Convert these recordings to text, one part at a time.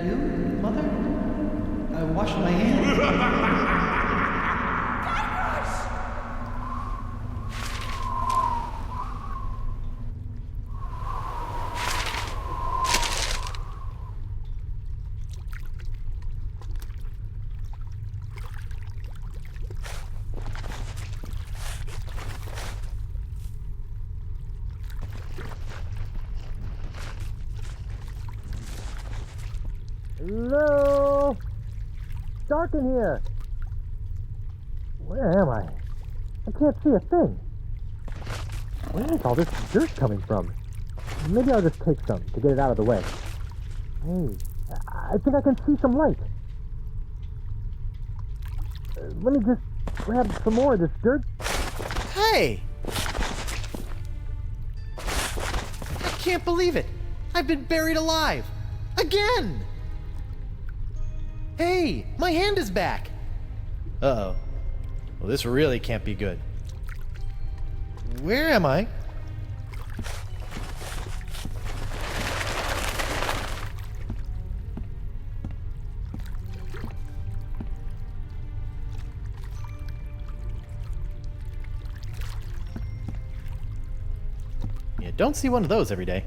do, Mother? I washed my hands. Hello? It's dark in here. Where am I? I can't see a thing. Where is all this dirt coming from? Maybe I'll just take some to get it out of the way. Hey, I think I can see some light. Let me just grab some more of this dirt. Hey! I can't believe it! I've been buried alive! Again! Hey, my hand is back! Uh-oh. Well, this really can't be good. Where am I? You don't see one of those every day.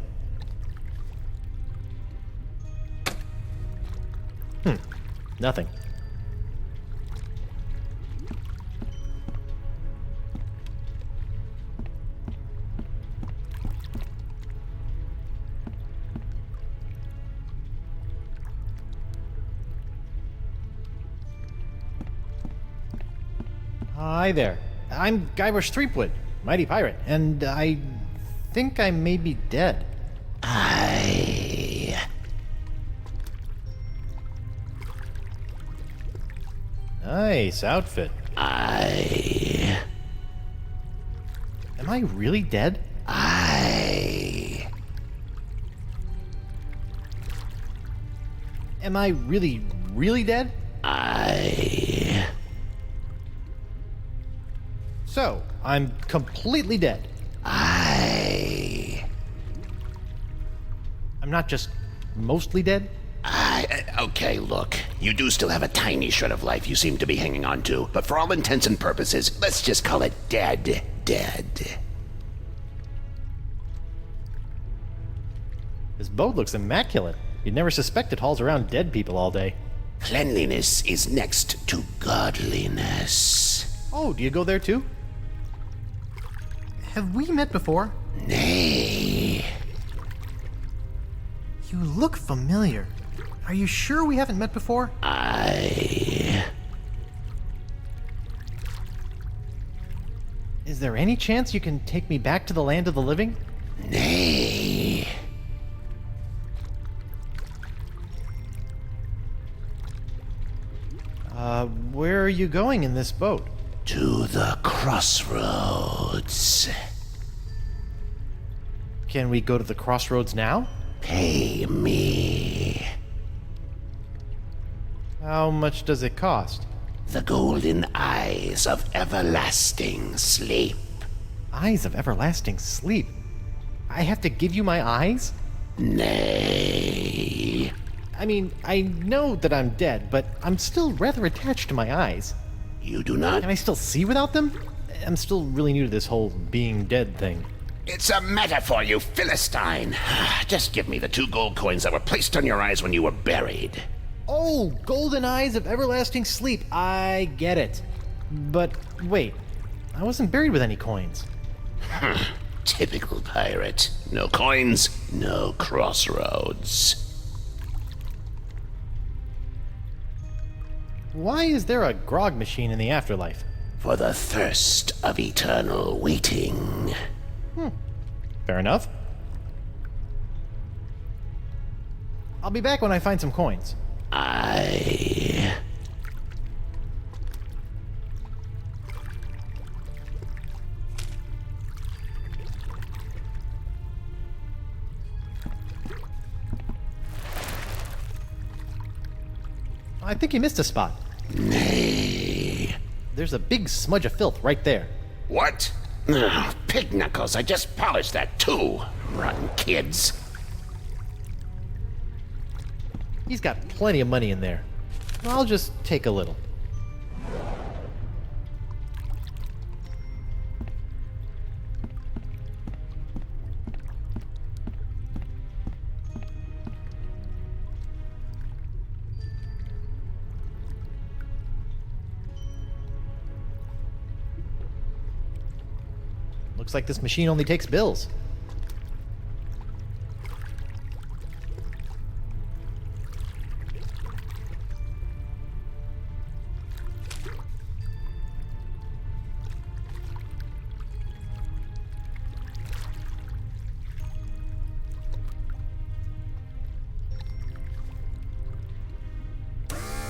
Nothing. Hi there. I'm Guybrush Threepwood, mighty pirate, and I think I may be dead. Nice outfit. Am I really dead? Am I really, really dead? So, I'm completely dead. I'm not just mostly dead? Okay, look. You do still have a tiny shred of life you seem to be hanging on to, but for all intents and purposes, let's just call it dead. This boat looks immaculate. You'd never suspect it hauls around dead people all day. Cleanliness is next to godliness. Oh, do you go there too? Have we met before? Nay. You look familiar. Are you sure we haven't met before? Is there any chance you can take me back to the land of the living? Nay. Where are you going in this boat? To the crossroads. Can we go to the crossroads now? Pay me. How much does it cost? The golden eyes of everlasting sleep. Eyes of everlasting sleep. I have to give you my eyes? Nay. I mean, I know that I'm dead, but I'm still rather attached to my eyes. You do not? Can I still see without them? I'm still really new to this whole being dead thing. It's a metaphor, you Philistine. Just give me the 2 gold coins that were placed on your eyes when you were buried. Oh, golden eyes of everlasting sleep. I get it. But wait, I wasn't buried with any coins. Typical pirate. No coins, no crossroads. Why is there a grog machine in the afterlife? For the thirst of eternal waiting. Fair enough. I'll be back when I find some coins. I think you missed a spot. Nay. There's a big smudge of filth right there. What? Ugh, pig knuckles, I just polished that too. Rotten kids. He's got plenty of money in there. I'll just take a little. Looks like this machine only takes bills.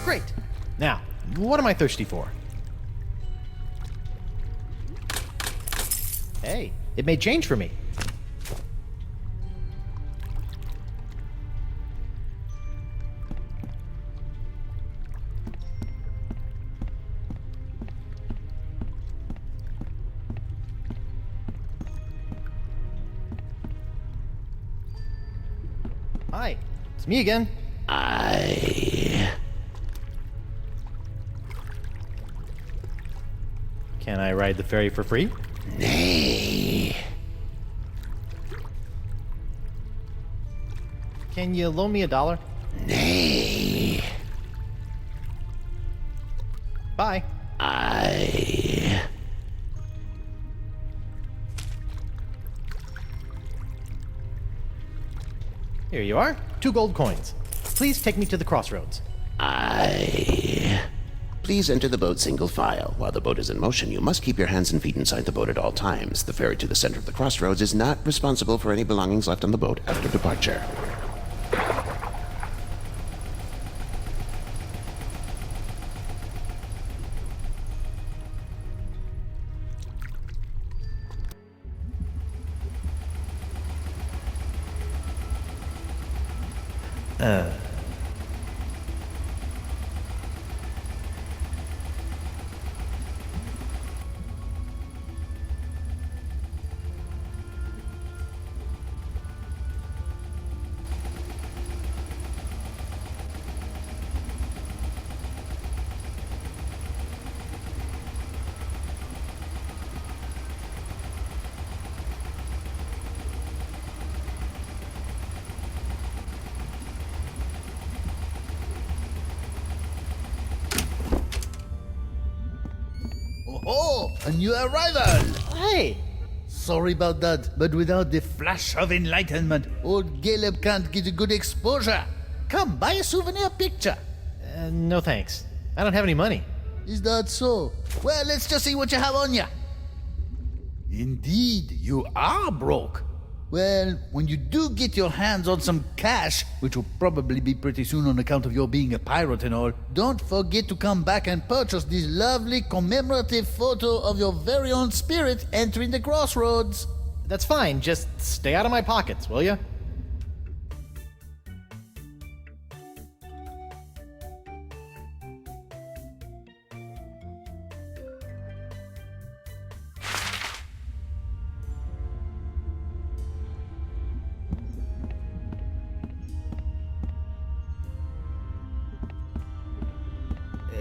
Great. Now, what am I thirsty for? Hey, it made change for me. Hi, it's me again. Can I ride the ferry for free? Nay. Can you loan me $1? Nay. Bye. Here you are. 2 gold coins. Please take me to the crossroads. Please enter the boat single file. While the boat is in motion, you must keep your hands and feet inside the boat at all times. The ferry to the center of the crossroads is not responsible for any belongings left on the boat after departure. Oh, a new arrival! Hey! Sorry about that, but without the flash of enlightenment, old Caleb can't get a good exposure. Come, buy a souvenir picture. No thanks. I don't have any money. Is that so? Well, let's just see what you have on you. Indeed, you are broke. Well, when you do get your hands on some cash, which will probably be pretty soon on account of your being a pirate and all, don't forget to come back and purchase this lovely commemorative photo of your very own spirit entering the crossroads. That's fine. Just stay out of my pockets, will you?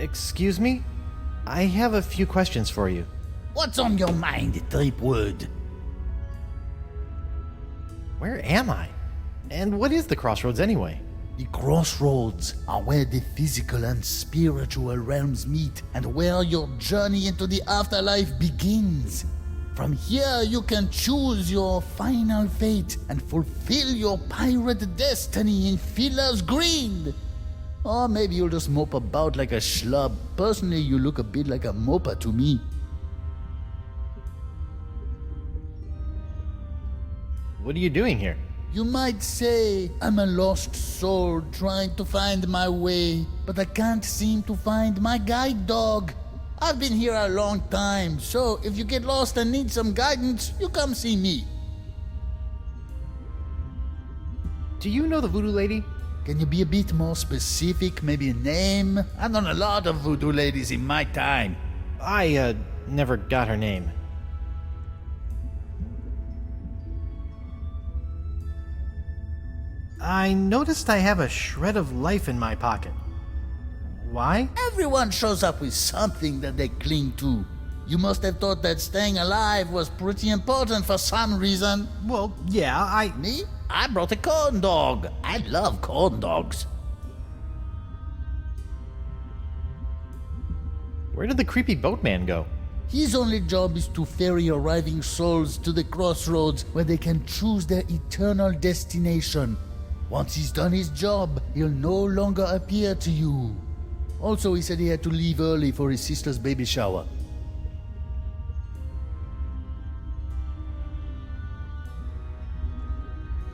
Excuse me? I have a few questions for you. What's on your mind, Tripwood? Where am I? And what is the crossroads anyway? The crossroads are where the physical and spiritual realms meet and where your journey into the afterlife begins. From here, you can choose your final fate and fulfill your pirate destiny in Fiddler's Green. Or maybe you'll just mope about like a schlub. Personally, you look a bit like a moper to me. What are you doing here? You might say I'm a lost soul trying to find my way, but I can't seem to find my guide dog. I've been here a long time, so if you get lost and need some guidance, you come see me. Do you know the voodoo lady? Can you be a bit more specific? Maybe a name? I've known a lot of voodoo ladies in my time. I, never got her name. I noticed I have a shred of life in my pocket. Why? Everyone shows up with something that they cling to. You must have thought that staying alive was pretty important for some reason. Well, yeah, Me? I brought a corn dog. I love corn dogs. Where did the creepy boatman go? His only job is to ferry arriving souls to the crossroads where they can choose their eternal destination. Once he's done his job, he'll no longer appear to you. Also, he said he had to leave early for his sister's baby shower.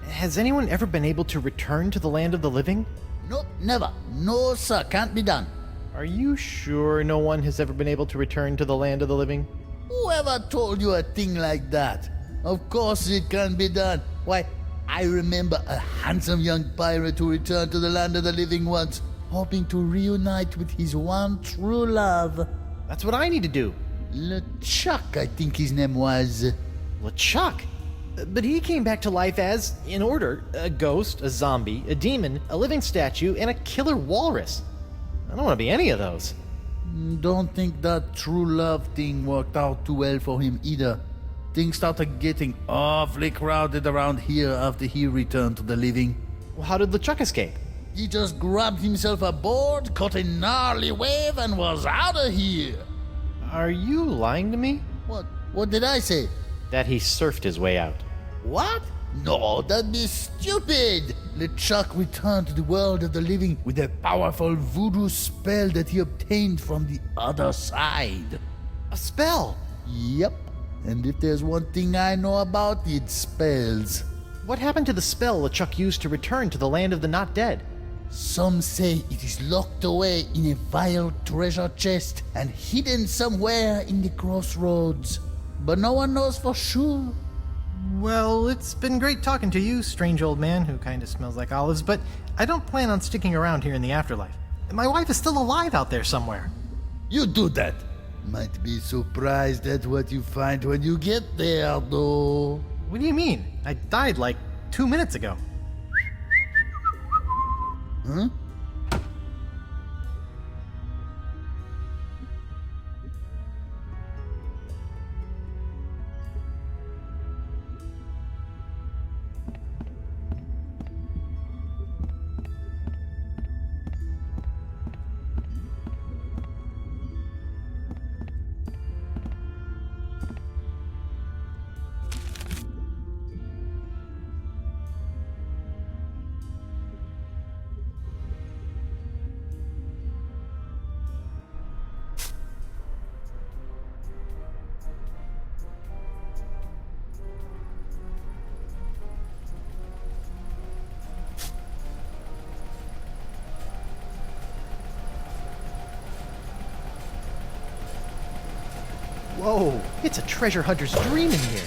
Has anyone ever been able to return to the land of the living? Nope, never. No, sir, can't be done. Are you sure no one has ever been able to return to the land of the living? Whoever told you a thing like that? Of course it can be done. Why, I remember a handsome young pirate who returned to the land of the living once, hoping to reunite with his one true love. That's what I need to do. LeChuck, I think his name was. LeChuck? But he came back to life as, in order, a ghost, a zombie, a demon, a living statue, and a killer walrus. I don't want to be any of those. Don't think that true love thing worked out too well for him either. Things started getting awfully crowded around here after he returned to the living. Well, how did LeChuck escape? He just grabbed himself a board, caught a gnarly wave, and was out of here. Are you lying to me? What did I say? That he surfed his way out. What? No, that'd be stupid! LeChuck returned to the world of the living with a powerful voodoo spell that he obtained from the other side. A spell? Yep, and if there's one thing I know about, it's spells. What happened to the spell LeChuck used to return to the land of the not dead? Some say it is locked away in a vile treasure chest and hidden somewhere in the crossroads. But no one knows for sure. Well, it's been great talking to you, strange old man who kind of smells like olives, but I don't plan on sticking around here in the afterlife. My wife is still alive out there somewhere. You do that. Might be surprised at what you find when you get there, though. What do you mean? I died like 2 minutes ago. Huh? Whoa, it's a treasure hunter's dream in here.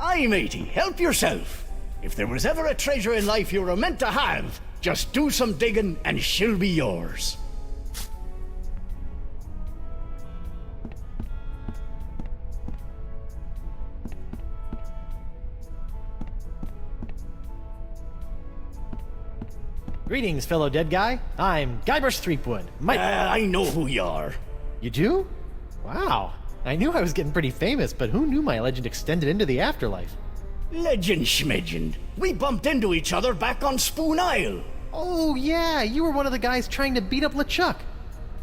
Aye, matey, help yourself. If there was ever a treasure in life you were meant to have, just do some digging and she'll be yours. Greetings, fellow dead guy. I'm Guybrush Threepwood. I know who you are. You do? Wow. I knew I was getting pretty famous, but who knew my legend extended into the afterlife? Legend schmegend. We bumped into each other back on Spoon Isle. Oh, yeah, you were one of the guys trying to beat up LeChuck.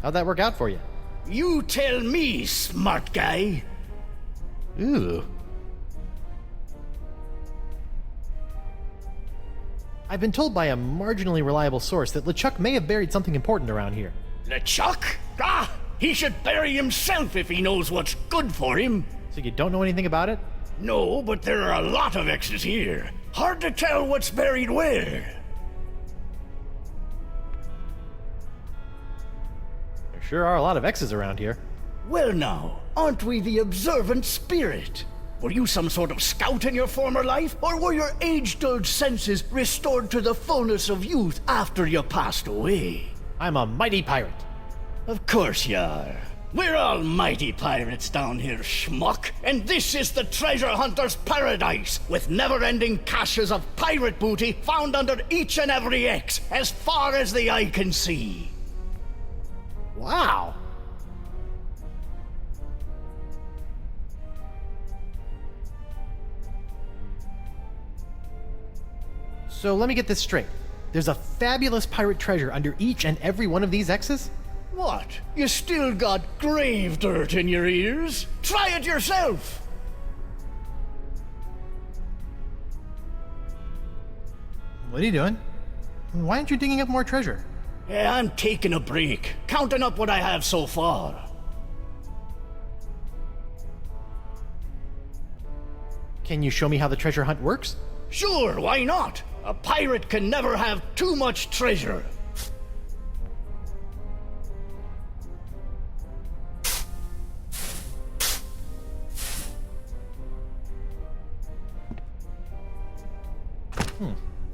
How'd that work out for you? You tell me, smart guy. Ooh. I've been told by a marginally reliable source that LeChuck may have buried something important around here. LeChuck? Ah! He should bury himself if he knows what's good for him. So you don't know anything about it? No, but there are a lot of X's here. Hard to tell what's buried where. There sure are a lot of X's around here. Well now, aren't we the observant spirit? Were you some sort of scout in your former life, or were your age-dulled senses restored to the fullness of youth after you passed away? I'm a mighty pirate. Of course you are. We're almighty pirates down here, schmuck. And this is the treasure hunter's paradise, with never-ending caches of pirate booty found under each and every X, as far as the eye can see. Wow. So let me get this straight. There's a fabulous pirate treasure under each and every one of these X's? What? You still got grave dirt in your ears? Try it yourself! What are you doing? Why aren't you digging up more treasure? Yeah, I'm taking a break, counting up what I have so far. Can you show me how the treasure hunt works? Sure, why not? A pirate can never have too much treasure.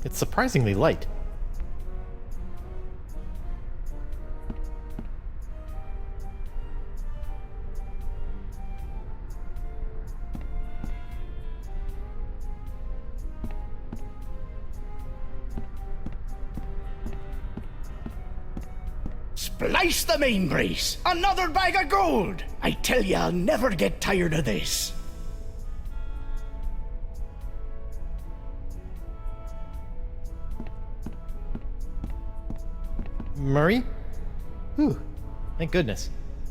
It's surprisingly light. Splice the main brace! Another bag of gold! I tell you, I'll never get tired of this. Murray? Whew. Thank goodness.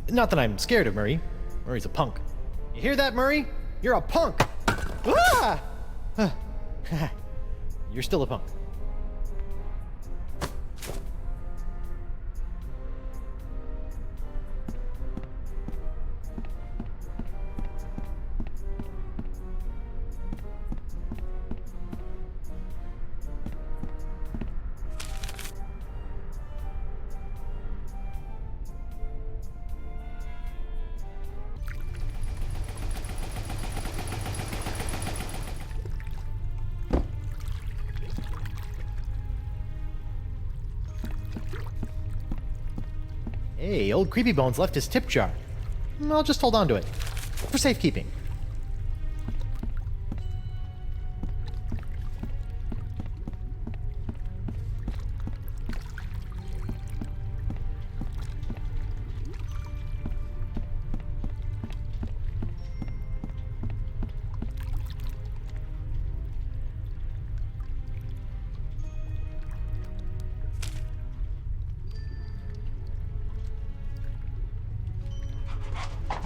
Not that I'm scared of Murray. Murray's a punk. You hear that, Murray? You're a punk! Ah! You're still a punk. Hey, old Creepy Bones left his tip jar. I'll just hold on to it. For safekeeping.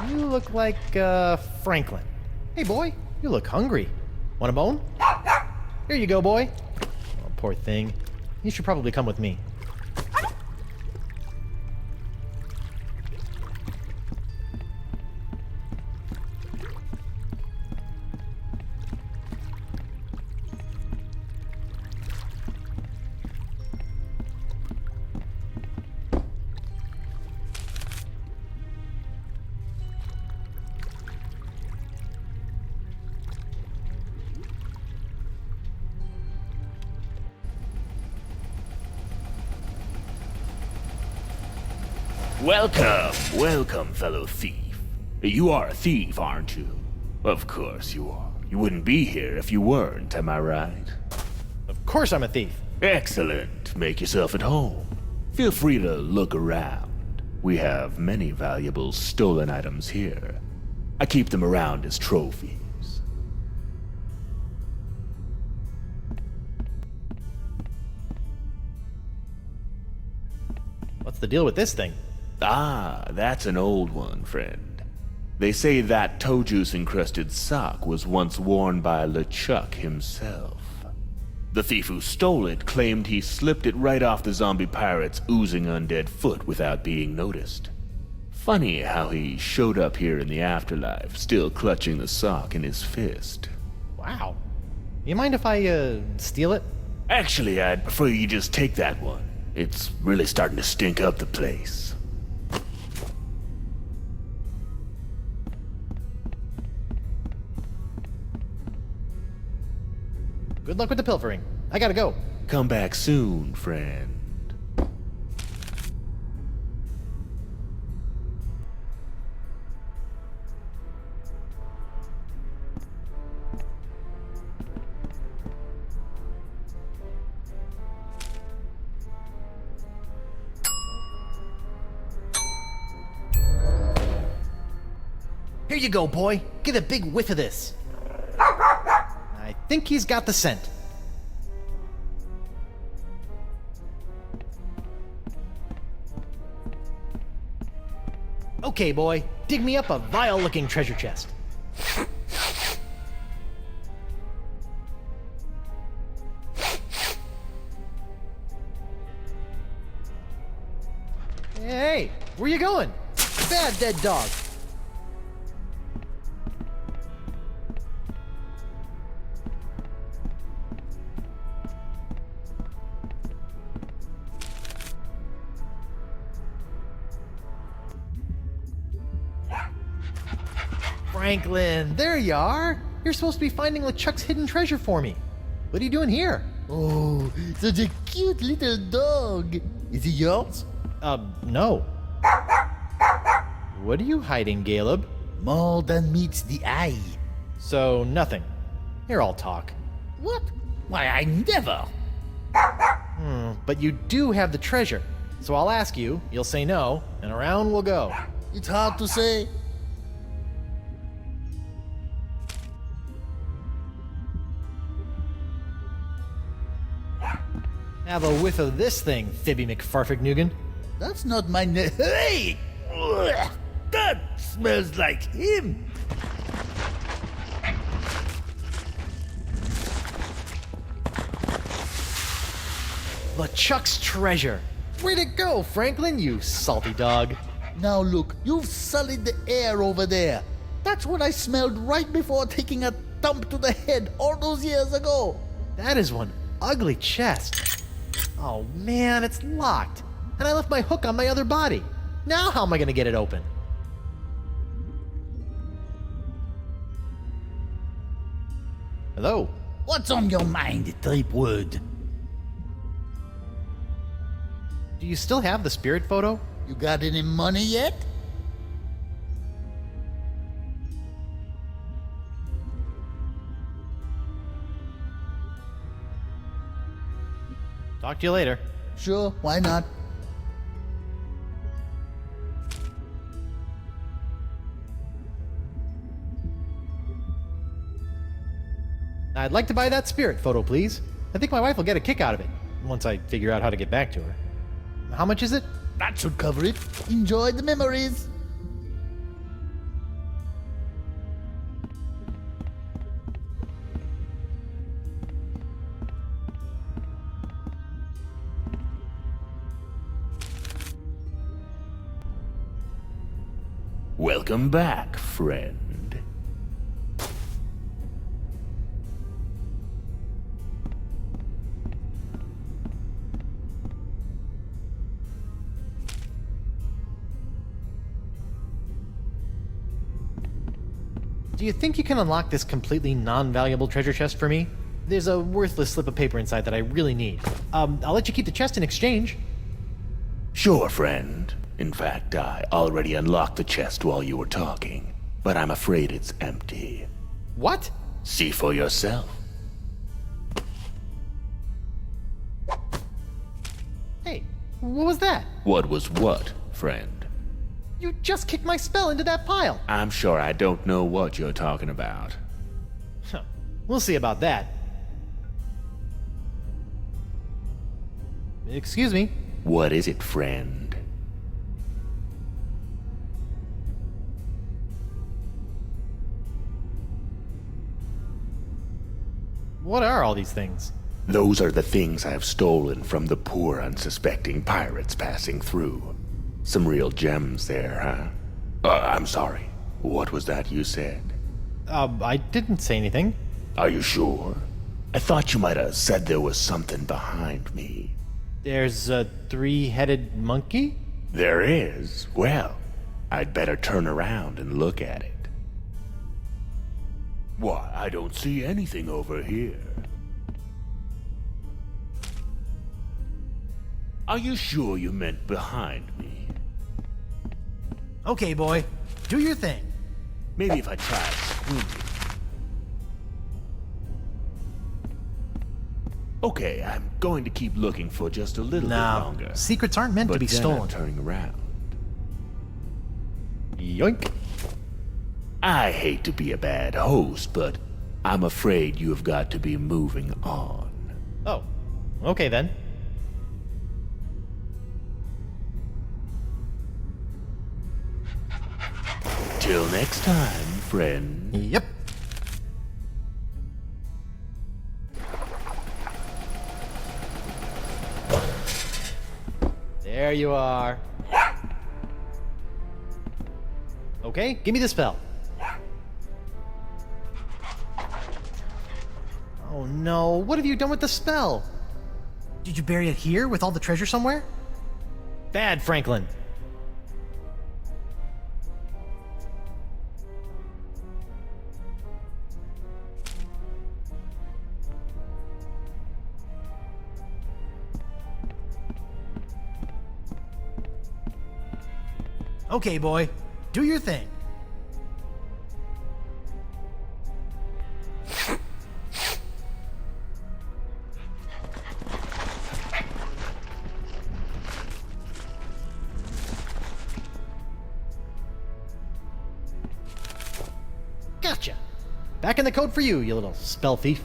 You look like, Franklin. Hey, boy, you look hungry. Want a bone? Here you go, boy. Oh, poor thing. You should probably come with me. Welcome, fellow thief. You are a thief, aren't you? Of course you are. You wouldn't be here if you weren't, am I right? Of course I'm a thief. Excellent. Make yourself at home. Feel free to look around. We have many valuable stolen items here. I keep them around as trophies. What's the deal with this thing? Ah, that's an old one, friend. They say that toe juice-encrusted sock was once worn by LeChuck himself. The thief who stole it claimed he slipped it right off the zombie pirate's oozing undead foot without being noticed. Funny how he showed up here in the afterlife, still clutching the sock in his fist. Wow. You mind if I, steal it? Actually, I'd prefer you just take that one. It's really starting to stink up the place. Good luck with the pilfering. I gotta go. Come back soon, friend. Here you go, boy. Get a big whiff of this. I think he's got the scent. Okay, boy. Dig me up a vile-looking treasure chest. Hey, where you going? Bad dead dog. Franklin, there you are. You're supposed to be finding LeChuck's hidden treasure for me. What are you doing here? Oh, such a cute little dog. Is he yours? No. What are you hiding, Caleb? More than meets the eye. So, nothing. Here, I'll talk. What? Why, I never. But you do have the treasure. So I'll ask you, you'll say no, and around we'll go. It's hard to say. Have a whiff of this thing, Fibby McFarfignugan. That's not my Hey! Ugh, that smells like him. LeChuck's treasure. Where'd it go, Franklin, you salty dog? Now look, you've sullied the air over there. That's what I smelled right before taking a thump to the head all those years ago. That is one ugly chest. Oh man, it's locked. And I left my hook on my other body. Now how am I gonna get it open? Hello? What's on your mind, Tripwood? Do you still have the spirit photo? You got any money yet? Talk to you later. Sure, why not? I'd like to buy that spirit photo, please. I think my wife will get a kick out of it, once I figure out how to get back to her. How much is it? That should cover it. Enjoy the memories. Welcome back, friend. Do you think you can unlock this completely non-valuable treasure chest for me? There's a worthless slip of paper inside that I really need. I'll let you keep the chest in exchange. Sure, friend. In fact, I already unlocked the chest while you were talking, but I'm afraid it's empty. What? See for yourself. Hey, what was that? What was what, friend? You just kicked my spell into that pile. I'm sure I don't know what you're talking about. Huh. We'll see about that. Excuse me. What is it, friend? What are all these things? Those are the things I've stolen from the poor, unsuspecting pirates passing through. Some real gems there, huh? I'm sorry. What was that you said? I didn't say anything. Are you sure? I thought you might have said there was something behind me. There's a three-headed monkey? There is? Well, I'd better turn around and look at it. Why, I don't see anything over here. Are you sure you meant behind me? Okay, boy. Do your thing. Maybe if I try squinting. Okay, I'm going to keep looking for just a little bit longer. Secrets aren't meant to But be then stolen. I'm turning around. Yoink. I hate to be a bad host, but I'm afraid you have got to be moving on. Oh, okay then. Till next time, friend. Yep. There you are. Okay, give me the spell. Oh no, what have you done with the spell? Did you bury it here with all the treasure somewhere? Bad, Franklin. Okay, boy. Do your thing. Gotcha. Back in the code for you, you little spell thief.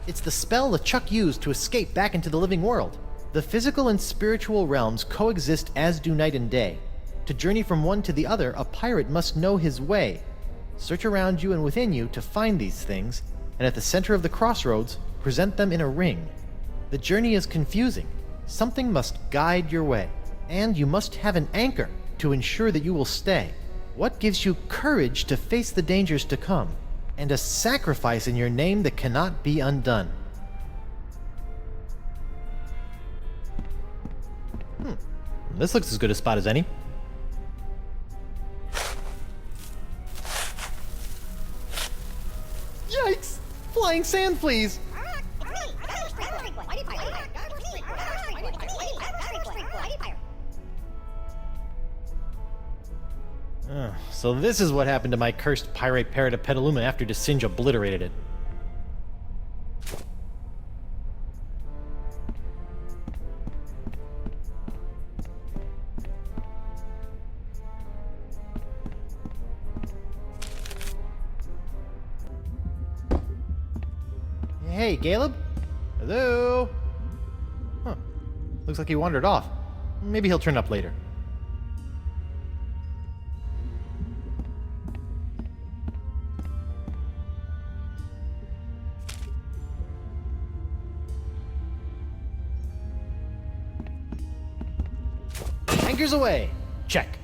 It's the spell LeChuck used to escape back into the living world. The physical and spiritual realms coexist as do night and day. To journey from one to the other, a pirate must know his way. Search around you and within you to find these things, and at the center of the crossroads, present them in a ring. The journey is confusing. Something must guide your way, and you must have an anchor to ensure that you will stay. What gives you courage to face the dangers to come, and a sacrifice in your name that cannot be undone? This looks as good a spot as any. Yikes! Flying sand fleas! So this is what happened to my cursed pyrite parrot of Petaluma after Desinge obliterated it. Hey, Caleb? Hello? Huh. Looks like he wandered off. Maybe he'll turn up later. Anchors away. Check.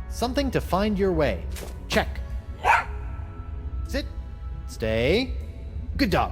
Something to find your way. Check. Sit. Stay. Good dog.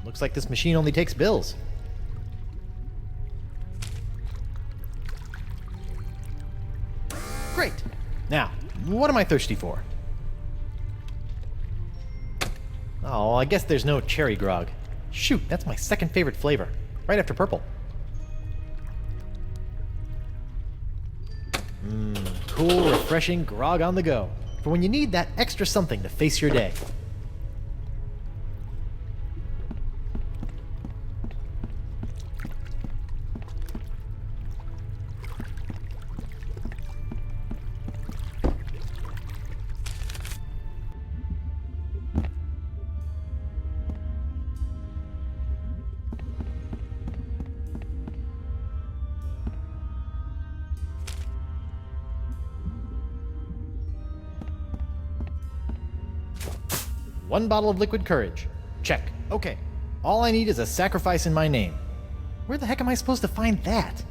Looks like this machine only takes bills. Great. Now, what am I thirsty for? Oh, I guess there's no cherry grog. Shoot, that's my second favorite flavor, right after purple. Cool, refreshing grog on the go, for when you need that extra something to face your day. One bottle of liquid courage. Check. Okay. All I need is a sacrifice in my name. Where the heck am I supposed to find that?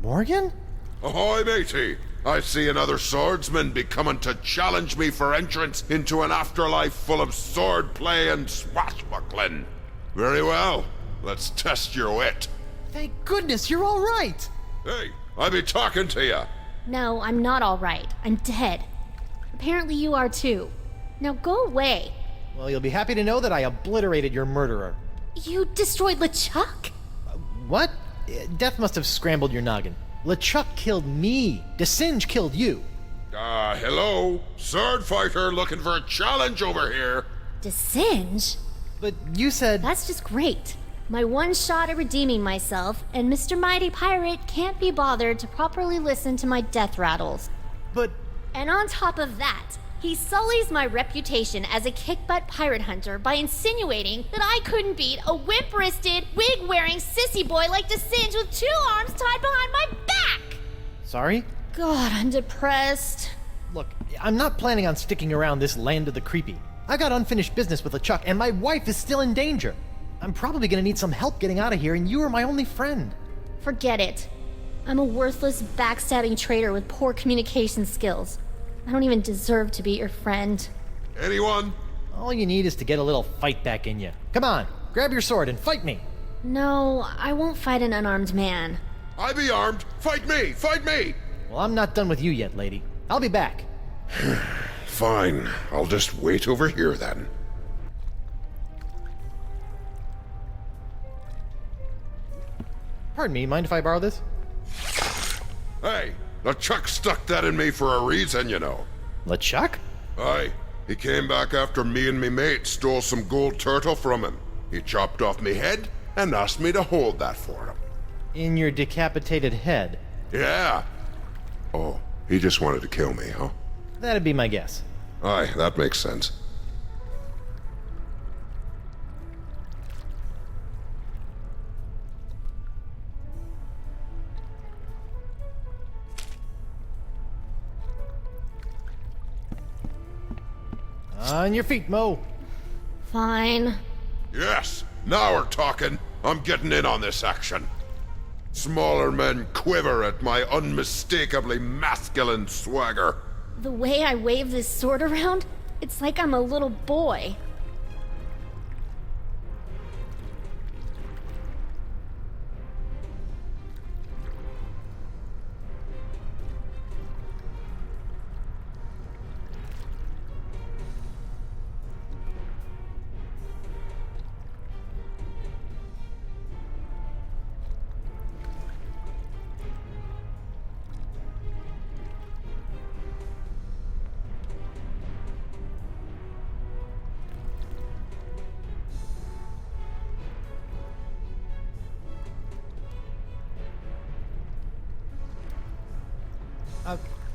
Morgan? Ahoy, matey! I see another swordsman be coming to challenge me for entrance into an afterlife full of swordplay and swashbuckling. Very well. Let's test your wit. Thank goodness you're all right! Hey, I be talking to ya. No, I'm not all right. I'm dead. Apparently you are too. Now go away. Well, you'll be happy to know that I obliterated your murderer. You destroyed LeChuck? What? Death must have scrambled your noggin. LeChuck killed me. DeSinge killed you. Hello? Sword fighter looking for a challenge over here. DeSinge? But you said... That's just great. My one shot at redeeming myself, and Mr. Mighty Pirate can't be bothered to properly listen to my death rattles. But... And on top of that, he sullies my reputation as a kick-butt pirate hunter by insinuating that I couldn't beat a wimp-wristed, wig-wearing sissy boy like DeSinge with 2 arms tied behind my back! Sorry? God, I'm depressed. Look, I'm not planning on sticking around this land of the creepy. I got unfinished business with LeChuck, and my wife is still in danger. I'm probably gonna need some help getting out of here, and you are my only friend. Forget it. I'm a worthless, backstabbing traitor with poor communication skills. I don't even deserve to be your friend. Anyone? All you need is to get a little fight back in you. Come on, grab your sword and fight me. No, I won't fight an unarmed man. I be armed. Fight me! Fight me! Well, I'm not done with you yet, lady. I'll be back. Fine. I'll just wait over here then. Pardon me, mind if I borrow this? Hey, LeChuck stuck that in me for a reason, you know. LeChuck? Aye. He came back after me and me mate stole some gold turtle from him. He chopped off me head and asked me to hold that for him. In your decapitated head. Yeah. Oh, he just wanted to kill me, huh? That'd be my guess. Aye, that makes sense. On your feet, Mo. Fine. Yes, now we're talking. I'm getting in on this action. Smaller men quiver at my unmistakably masculine swagger. The way I wave this sword around, it's like I'm a little boy.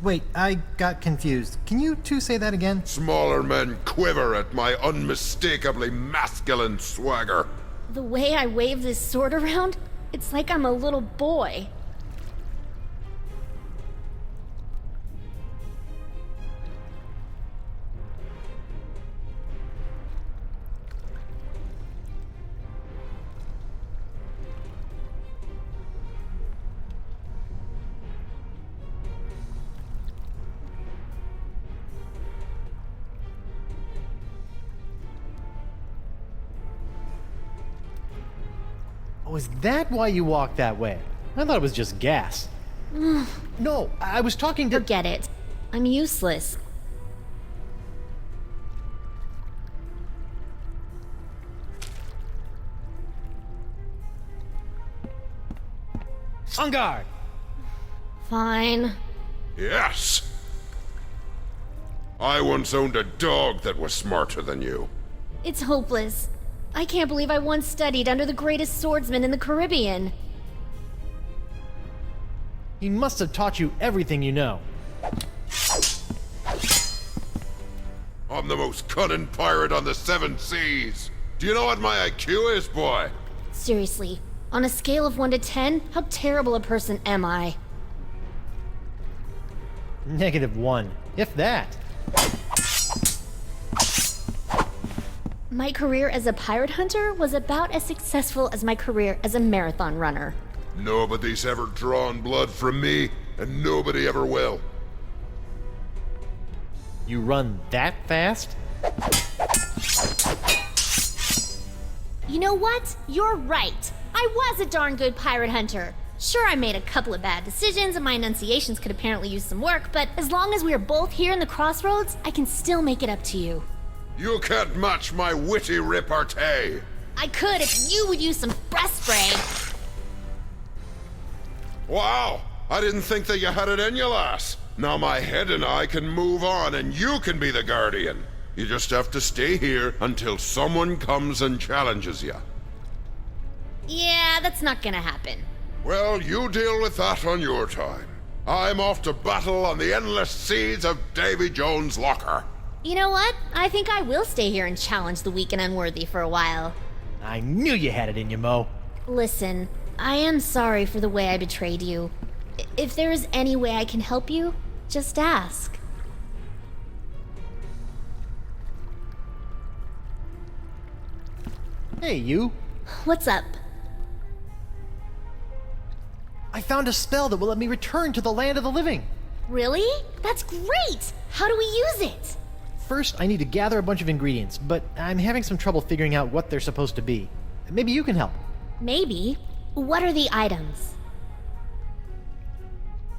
Wait, I got confused. Can you two say that again? Smaller men quiver at my unmistakably masculine swagger. The way I wave this sword around, it's like I'm a little boy. Oh, is that why you walk that way? I thought it was just gas. No, I was talking to... Forget it. I'm useless. On guard! Fine. Yes! I once owned a dog that was smarter than you. It's hopeless. I can't believe I once studied under the greatest swordsman in the Caribbean. He must have taught you everything you know. I'm the most cunning pirate on the 7 seas. Do you know what my IQ is, boy? Seriously, on a scale of 1 to 10, how terrible a person am I? -1, if that. My career as a pirate hunter was about as successful as my career as a marathon runner. Nobody's ever drawn blood from me, and nobody ever will. You run that fast? You know what? You're right. I was a darn good pirate hunter. Sure, I made a couple of bad decisions and my enunciations could apparently use some work, but as long as we are both here in the crossroads, I can still make it up to you. You can't match my witty repartee. I could if you would use some breath spray. Wow, I didn't think that you had it in you, lass. Now my head and I can move on and you can be the guardian. You just have to stay here until someone comes and challenges you. Yeah, that's not gonna happen. Well, you deal with that on your time. I'm off to battle on the endless seas of Davy Jones' locker. You know what? I think I will stay here and challenge the weak and unworthy for a while. I knew you had it in you, Mo. Listen, I am sorry for the way I betrayed you. If there is any way I can help you, just ask. Hey, you. What's up? I found a spell that will let me return to the land of the living. Really? That's great! How do we use it? First, I need to gather a bunch of ingredients, but I'm having some trouble figuring out what they're supposed to be. Maybe you can help. Maybe. What are the items?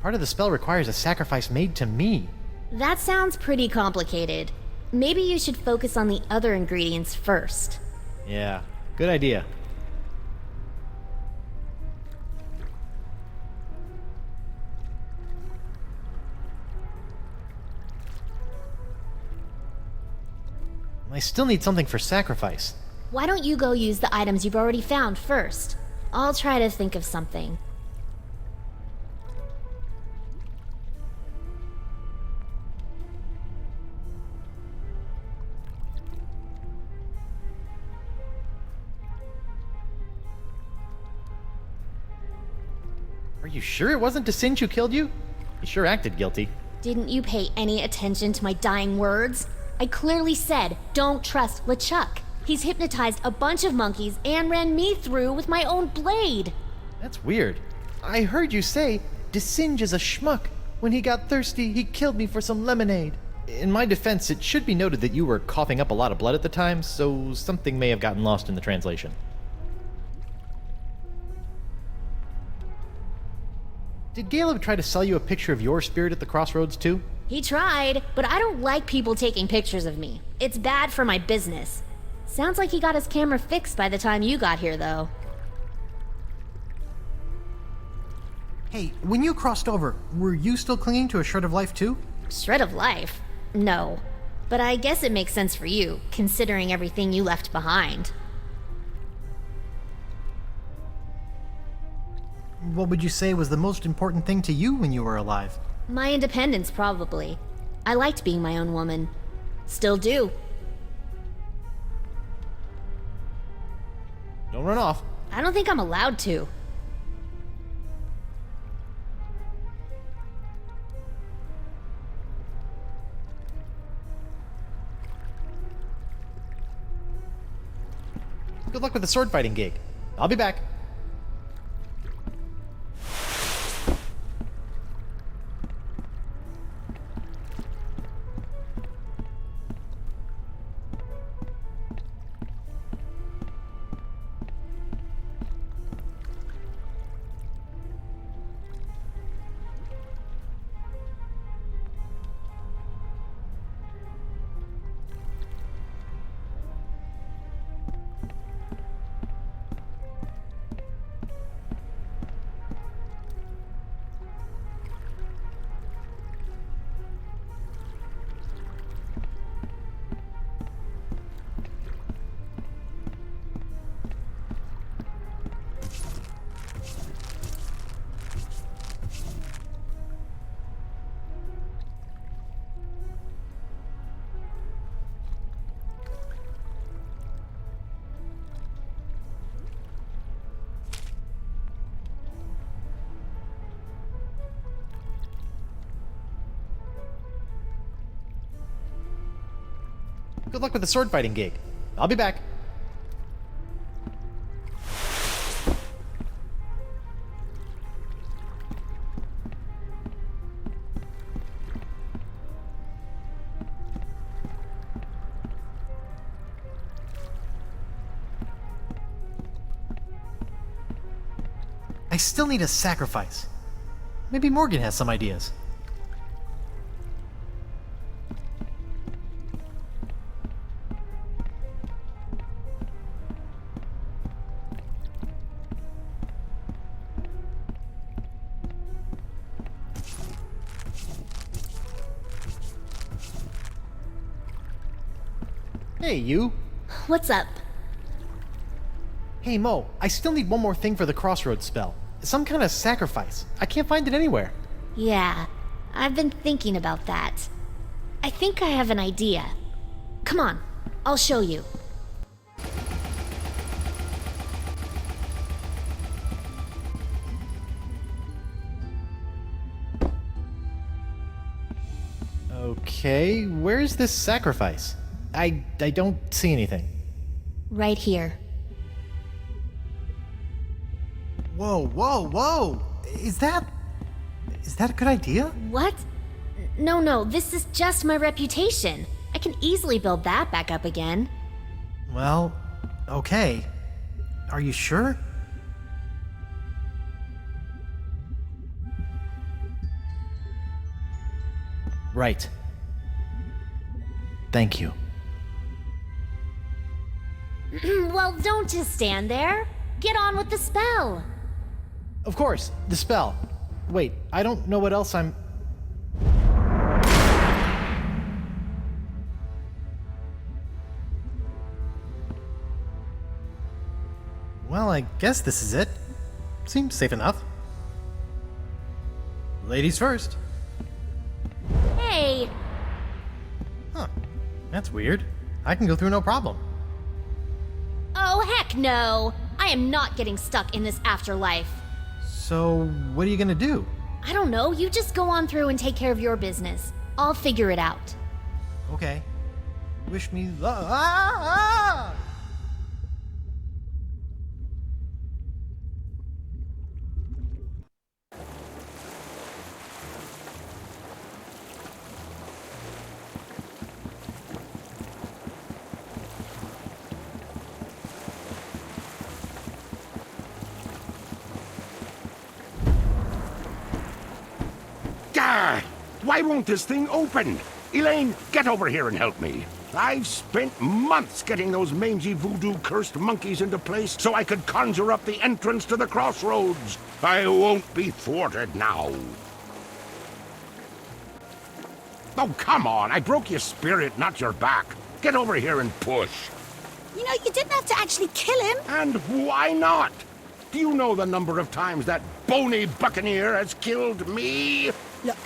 Part of the spell requires a sacrifice made to me. That sounds pretty complicated. Maybe you should focus on the other ingredients first. Yeah, good idea. I still need something for sacrifice. Why don't you go use the items you've already found first? I'll try to think of something. Are you sure it wasn't Desinge who killed you? He sure acted guilty. Didn't you pay any attention to my dying words? I clearly said, don't trust LeChuck. He's hypnotized a bunch of monkeys and ran me through with my own blade. That's weird. I heard you say Desinge is a schmuck. When he got thirsty, he killed me for some lemonade. In my defense, it should be noted that you were coughing up a lot of blood at the time, so something may have gotten lost in the translation. Did Caleb try to sell you a picture of your spirit at the crossroads too? He tried, but I don't like people taking pictures of me. It's bad for my business. Sounds like he got his camera fixed by the time you got here, though. Hey, when you crossed over, were you still clinging to a shred of life too? Shred of life? No. But I guess it makes sense for you, considering everything you left behind. What would you say was the most important thing to you when you were alive? My independence, probably. I liked being my own woman. Still do. Don't run off. I don't think I'm allowed to. Good luck with the sword fighting gig. I'll be back. Good luck with the sword fighting gig. I'll be back. still need a sacrifice. Maybe Morgan has some ideas. Hey, you. What's up? Hey, Mo, I still need one more thing for the Crossroads spell. Some kind of sacrifice. I can't find it anywhere. Yeah, I've been thinking about that. I think I have an idea. Come on, I'll show you. Okay, where's this sacrifice? I don't see anything. Right here. Whoa, whoa, whoa! Is that a good idea? What? No, this is just my reputation. I can easily build that back up again. Well, okay. Are you sure? Right. Thank you. Well, don't just stand there. Get on with the spell. Of course, the spell. Wait, I don't know what else I'm... Well, I guess this is it. Seems safe enough. Ladies first. Hey, Huh. That's weird. I can go through no problem. oh heck no. I am not getting stuck in this afterlife. So, what are you gonna do? I don't know, you just go on through and take care of your business. I'll figure it out. Okay. Wish me luck. Ah! Ah, why won't this thing open? Elaine, get over here and help me. I've spent months getting those mangy voodoo-cursed monkeys into place so I could conjure up the entrance to the crossroads. I won't be thwarted now. Oh, come on. I broke your spirit, not your back. Get over here and push. You know, you didn't have to actually kill him. And why not? Do you know the number of times that bony buccaneer has killed me? Look,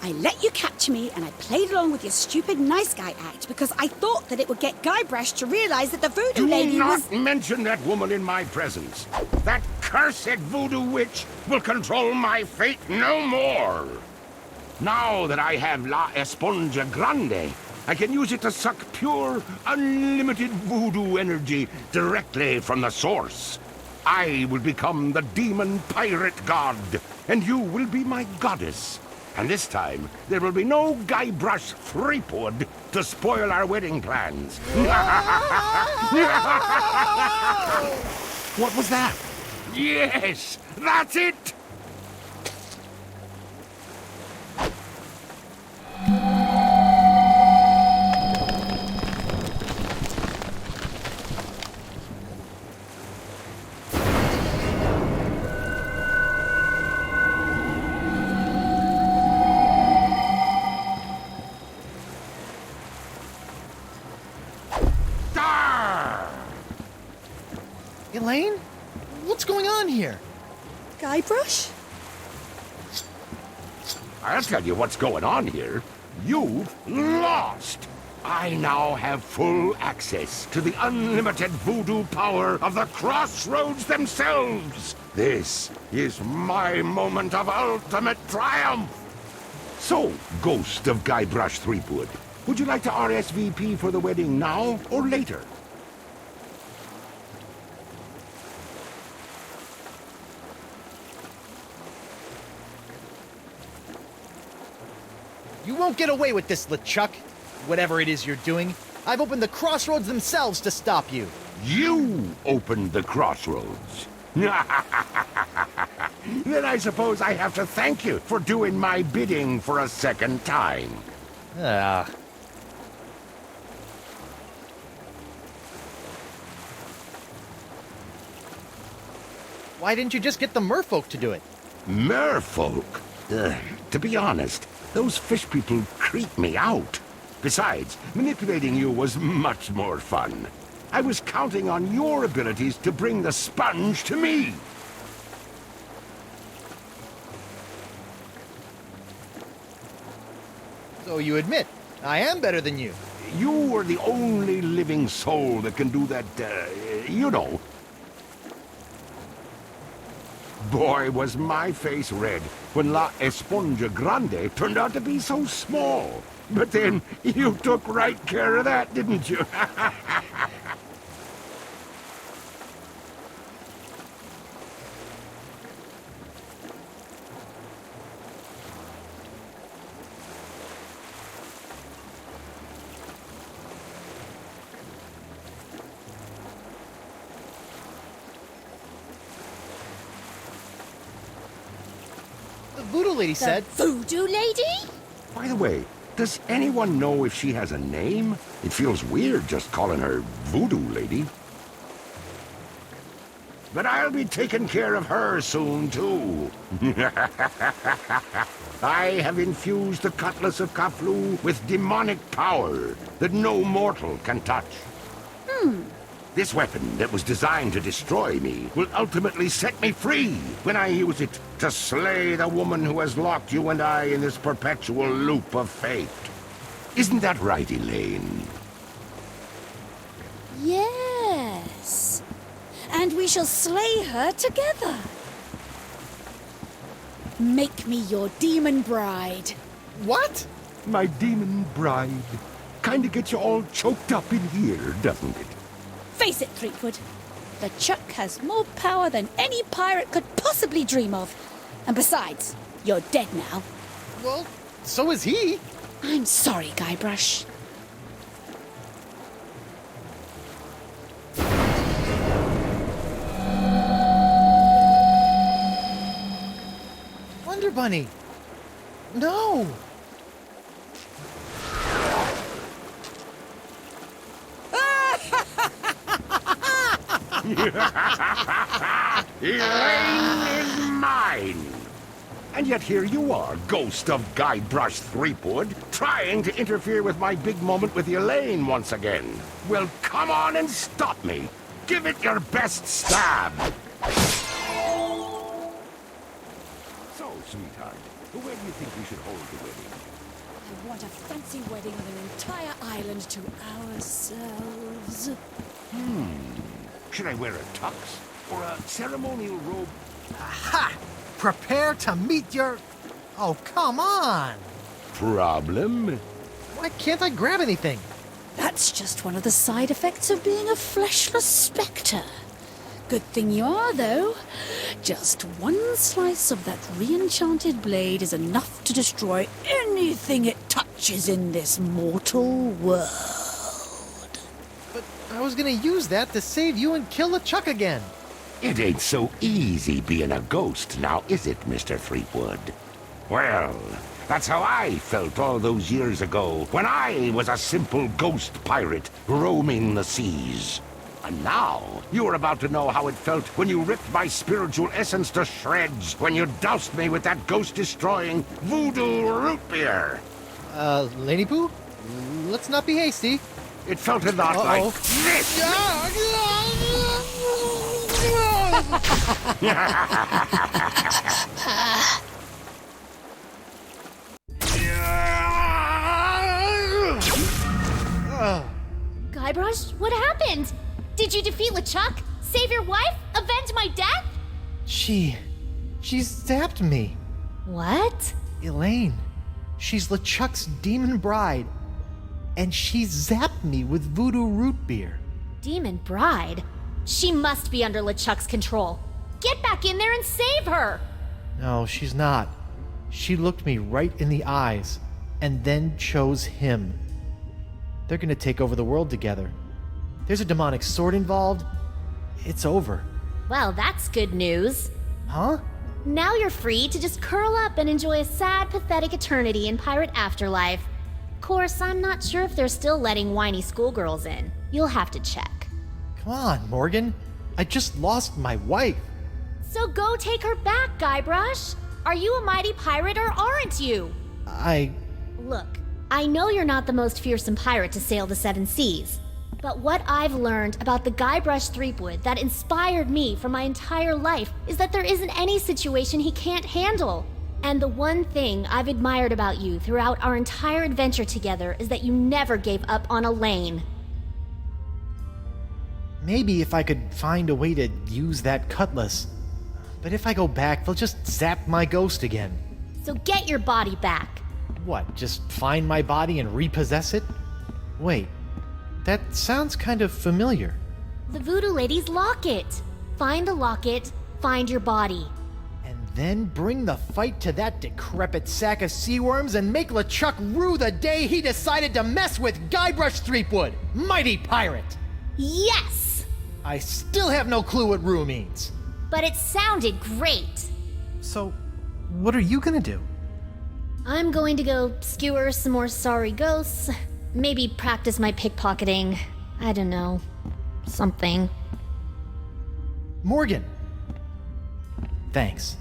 I let you capture me and I played along with your stupid nice guy act because I thought that it would get Guybrush to realize that the voodoo lady Do not was... mention that woman in my presence. That cursed voodoo witch will control my fate no more. Now that I have La Esponja Grande, I can use it to suck pure, unlimited voodoo energy directly from the source. I will become the demon pirate god, and you will be my goddess. And this time, there will be no Guybrush Threepwood to spoil our wedding plans. What was that? Yes, that's it! Elaine? What's going on here? Guybrush? I'll tell you what's going on here. You've lost! I now have full access to the unlimited voodoo power of the Crossroads themselves. This is my moment of ultimate triumph. So, Ghost of Guybrush Threepwood, would you like to RSVP for the wedding now or later? You won't get away with this, LeChuck. Whatever it is you're doing, I've opened the Crossroads themselves to stop you. You opened the Crossroads. Then I suppose I have to thank you for doing my bidding for a second time. Ah. Why didn't you just get the merfolk to do it? Merfolk? To be honest, those fish people creep me out. Besides, manipulating you was much more fun. I was counting on your abilities to bring the sponge to me. So you admit, I am better than you. You were the only living soul that can do that, you know. Boy, was my face red when La Esponja Grande turned out to be so small. But then, you took right care of that, didn't you? The voodoo lady said... Voodoo lady? By the way, does anyone know if she has a name? It feels weird just calling her Voodoo Lady. But I'll be taking care of her soon, too. I have infused the Cutlass of Kaflu with demonic power that no mortal can touch. This weapon that was designed to destroy me will ultimately set me free when I use it to slay the woman who has locked you and I in this perpetual loop of fate. Isn't that right, Elaine? Yes. And we shall slay her together. Make me your demon bride. What? My demon bride. Kinda gets you all choked up in here, doesn't it? Face it, Threepwood. The Chuck has more power than any pirate could possibly dream of. And besides, you're dead now. Well, so is he. I'm sorry, Guybrush. Wonder Bunny. No. Elaine is mine! And yet here you are, ghost of Guybrush Threepwood, trying to interfere with my big moment with Elaine once again. Well, come on and stop me. Give it your best stab. So, sweetheart, where do you think we should hold the wedding? I want a fancy wedding with an entire island to ourselves. Should I wear a tux or a ceremonial robe? Ha! Prepare to meet your... Oh, come on! Problem? Why can't I grab anything? That's just one of the side effects of being a fleshless spectre. Good thing you are, though. Just one slice of that re-enchanted blade is enough to destroy anything it touches in this mortal world. But I was gonna use that to save you and kill LeChuck again. It ain't so easy being a ghost now, is it, Mr. Threepwood? Well, that's how I felt all those years ago, when I was a simple ghost pirate roaming the seas. And now, you're about to know how it felt when you ripped my spiritual essence to shreds, when you doused me with that ghost-destroying voodoo root beer. Lady Pooh? Let's not be hasty. It felt a lot like this. Guybrush, what happened? Did you defeat LeChuck? Save your wife? Avenge my death? She zapped me. What? Elaine. She's LeChuck's demon bride. And she zapped me with voodoo root beer. Demon bride? She must be under LeChuck's control. Get back in there and save her! No, she's not. She looked me right in the eyes and then chose him. They're gonna take over the world together. There's a demonic sword involved. It's over. Well, that's good news. Huh? Now you're free to just curl up and enjoy a sad, pathetic eternity in Pirate Afterlife. Of course, I'm not sure if they're still letting whiny schoolgirls in. You'll have to check. Come on, Morgan. I just lost my wife. So go take her back, Guybrush. Are you a mighty pirate or aren't you? Look, I know you're not the most fearsome pirate to sail the seven seas, but what I've learned about the Guybrush Threepwood that inspired me for my entire life is that there isn't any situation he can't handle. And the one thing I've admired about you throughout our entire adventure together is that you never gave up on Elaine. Maybe if I could find a way to use that cutlass. But if I go back, they'll just zap my ghost again. So get your body back. What, just find my body and repossess it? Wait, that sounds kind of familiar. The Voodoo Lady's locket. Find the locket, find your body. And then bring the fight to that decrepit sack of sea worms and make LeChuck rue the day he decided to mess with Guybrush Threepwood, mighty pirate! Yes! I still have no clue what rue means. But it sounded great. So, what are you gonna do? I'm going to go skewer some more sorry ghosts. Maybe practice my pickpocketing. I don't know. Something. Morgan! Thanks.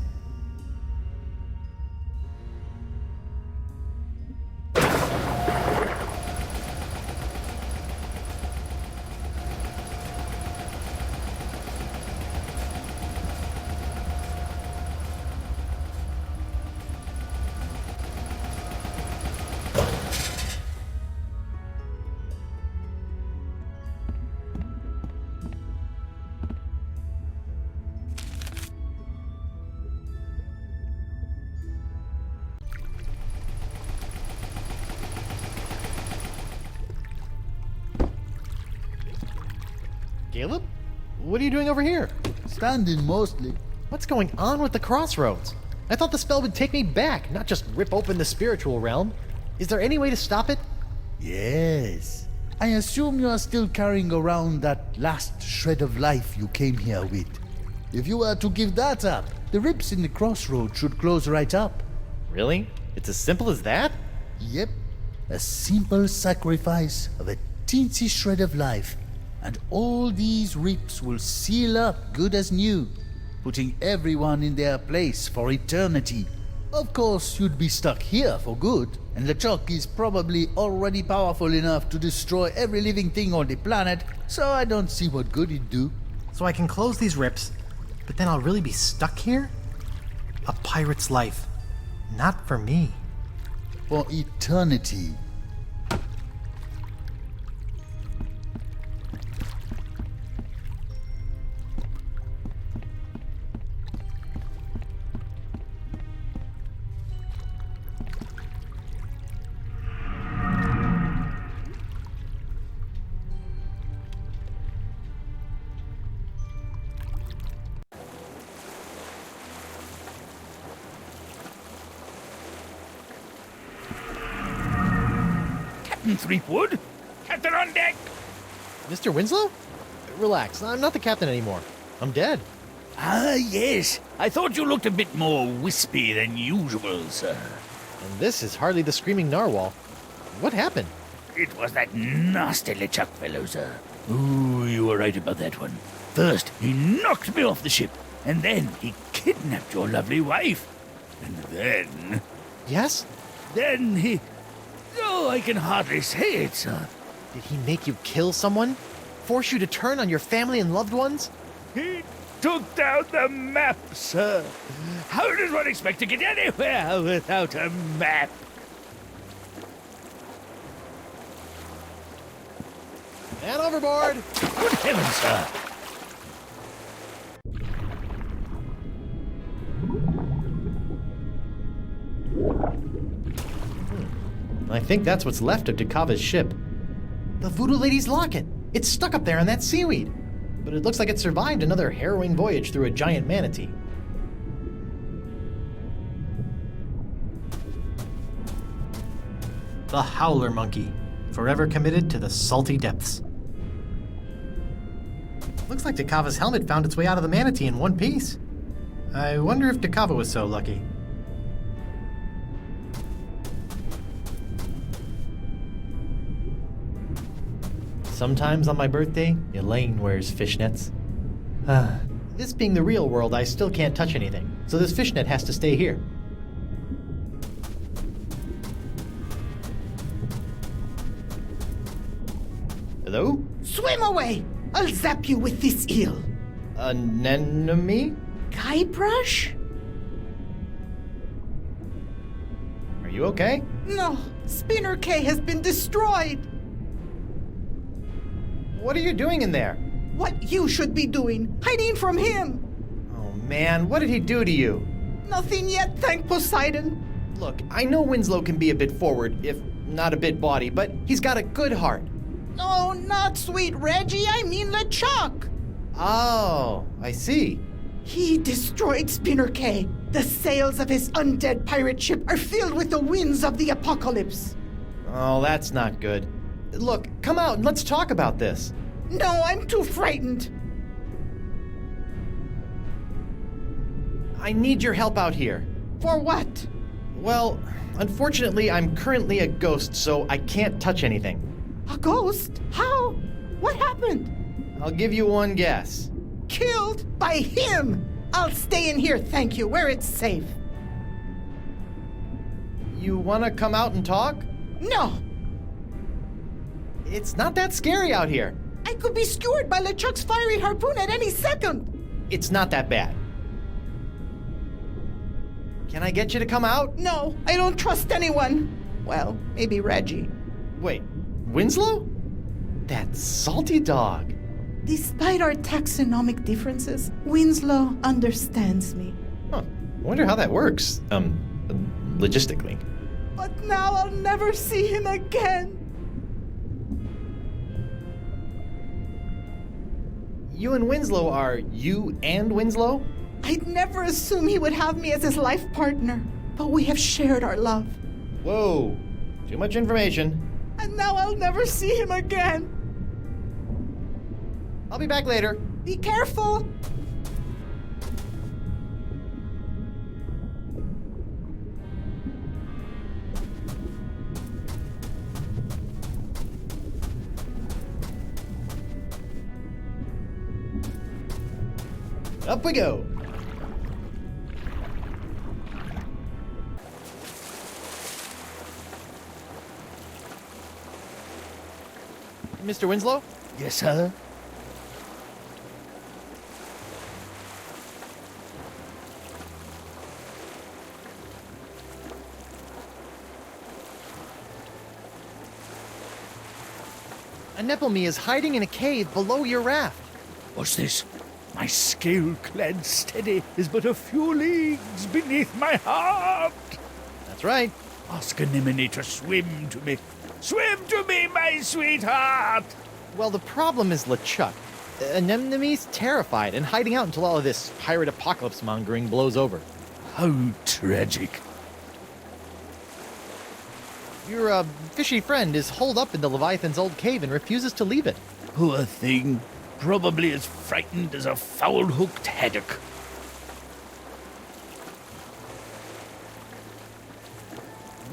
Caleb? What are you doing over here? Standing mostly. What's going on with the crossroads? I thought the spell would take me back, not just rip open the spiritual realm. Is there any way to stop it? Yes. I assume you are still carrying around that last shred of life you came here with. If you were to give that up, the rips in the crossroads should close right up. Really? It's as simple as that? Yep. A simple sacrifice of a teensy shred of life, and all these rips will seal up good as new, putting everyone in their place for eternity. Of course, you'd be stuck here for good, and LeChuck is probably already powerful enough to destroy every living thing on the planet, so I don't see what good it'd do. So I can close these rips, but then I'll really be stuck here? A pirate's life. Not for me. For eternity. Captain Threepwood? Captain on deck! Mr. Winslow? Relax, I'm not the captain anymore. I'm dead. Ah, yes. I thought you looked a bit more wispy than usual, sir. And this is hardly the screaming narwhal. What happened? It was that nasty LeChuck fellow, sir. Ooh, you were right about that one. First, he knocked me off the ship, and then he kidnapped your lovely wife. And then... Yes? Then he... Oh, I can hardly say it, sir. Did he make you kill someone? Force you to turn on your family and loved ones? He took down the map, sir. How does one expect to get anywhere without a map? And overboard! Good heavens, sir. I think that's what's left of Dakava's ship. The Voodoo Lady's locket! It's stuck up there in that seaweed! But it looks like it survived another harrowing voyage through a giant manatee. The Howler Monkey, forever committed to the salty depths. Looks like Dakava's helmet found its way out of the manatee in one piece. I wonder if Dakava was so lucky. Sometimes on my birthday, Elaine wears fishnets. This being the real world, I still can't touch anything, so this fishnet has to stay here. Hello? Swim away! I'll zap you with this eel. Anemone? Guybrush? Are you okay? No, Spinner K has been destroyed. What are you doing in there? What you should be doing, hiding from him. Oh man, what did he do to you? Nothing yet, thank Poseidon. Look, I know Winslow can be a bit forward, if not a bit bawdy, but he's got a good heart. No, not sweet Reggie, I mean LeChuck. Oh, I see. He destroyed Spinner K. The sails of his undead pirate ship are filled with the winds of the apocalypse. Oh, that's not good. Look, come out and let's talk about this. No, I'm too frightened. I need your help out here. For what? Well, unfortunately, I'm currently a ghost, so I can't touch anything. A ghost? How? What happened? I'll give you one guess. Killed by him! I'll stay in here, thank you, where it's safe. You wanna come out and talk? No! It's not that scary out here. I could be skewered by LeChuck's fiery harpoon at any second. It's not that bad. Can I get you to come out? No, I don't trust anyone. Well, maybe Reggie. Wait, Winslow? That salty dog. Despite our taxonomic differences, Winslow understands me. Huh. I wonder how that works. Logistically. But now I'll never see him again. You and Winslow are you and Winslow? I'd never assume he would have me as his life partner, but we have shared our love. Whoa, too much information. And now I'll never see him again. I'll be back later. Be careful. Up we go. Mr. Winslow? Yes, sir? Anemone is hiding in a cave below your raft. What's this? My scale-clad steady is but a few leagues beneath my heart. That's right. Ask Anemone to swim to me. Swim to me, my sweetheart! Well, the problem is LeChuck. Anemone's terrified and hiding out until all of this pirate apocalypse mongering blows over. How tragic. Your fishy friend is holed up in the Leviathan's old cave and refuses to leave it. Poor thing. Probably as frightened as a foul-hooked haddock.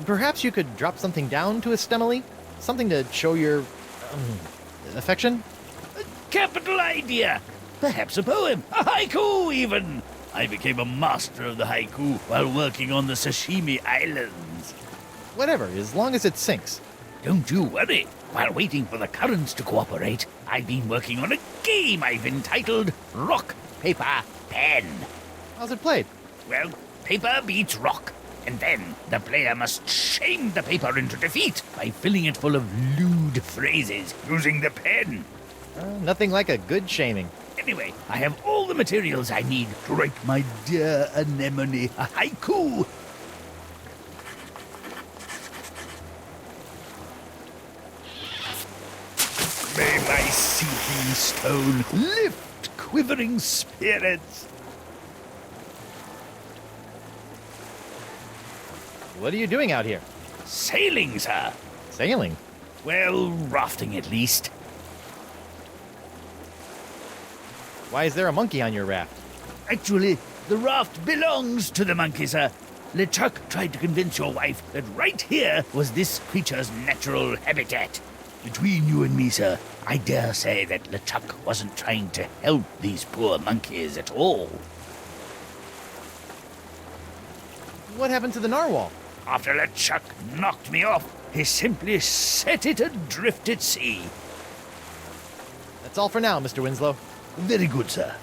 Perhaps you could drop something down to Estemily? Something to show your affection? A capital idea! Perhaps a poem, a haiku even! I became a master of the haiku while working on the Sashimi Islands. Whatever, as long as it sinks. Don't you worry. While waiting for the currents to cooperate, I've been working on a game I've entitled Rock, Paper, Pen. How's it played? Well, paper beats rock, and then the player must shame the paper into defeat by filling it full of lewd phrases using the pen. Nothing like a good shaming. Anyway, I have all the materials I need to write my dear Anemone a haiku. May my sinking stone lift quivering spirits. What are you doing out here? Sailing, sir. Sailing? Well, rafting at least. Why is there a monkey on your raft? Actually, the raft belongs to the monkey, sir. LeChuck tried to convince your wife that right here was this creature's natural habitat. Between you and me, sir, I dare say that LeChuck wasn't trying to help these poor monkeys at all. What happened to the narwhal? After LeChuck knocked me off, he simply set it adrift at sea. That's all for now, Mr. Winslow. Very good, sir.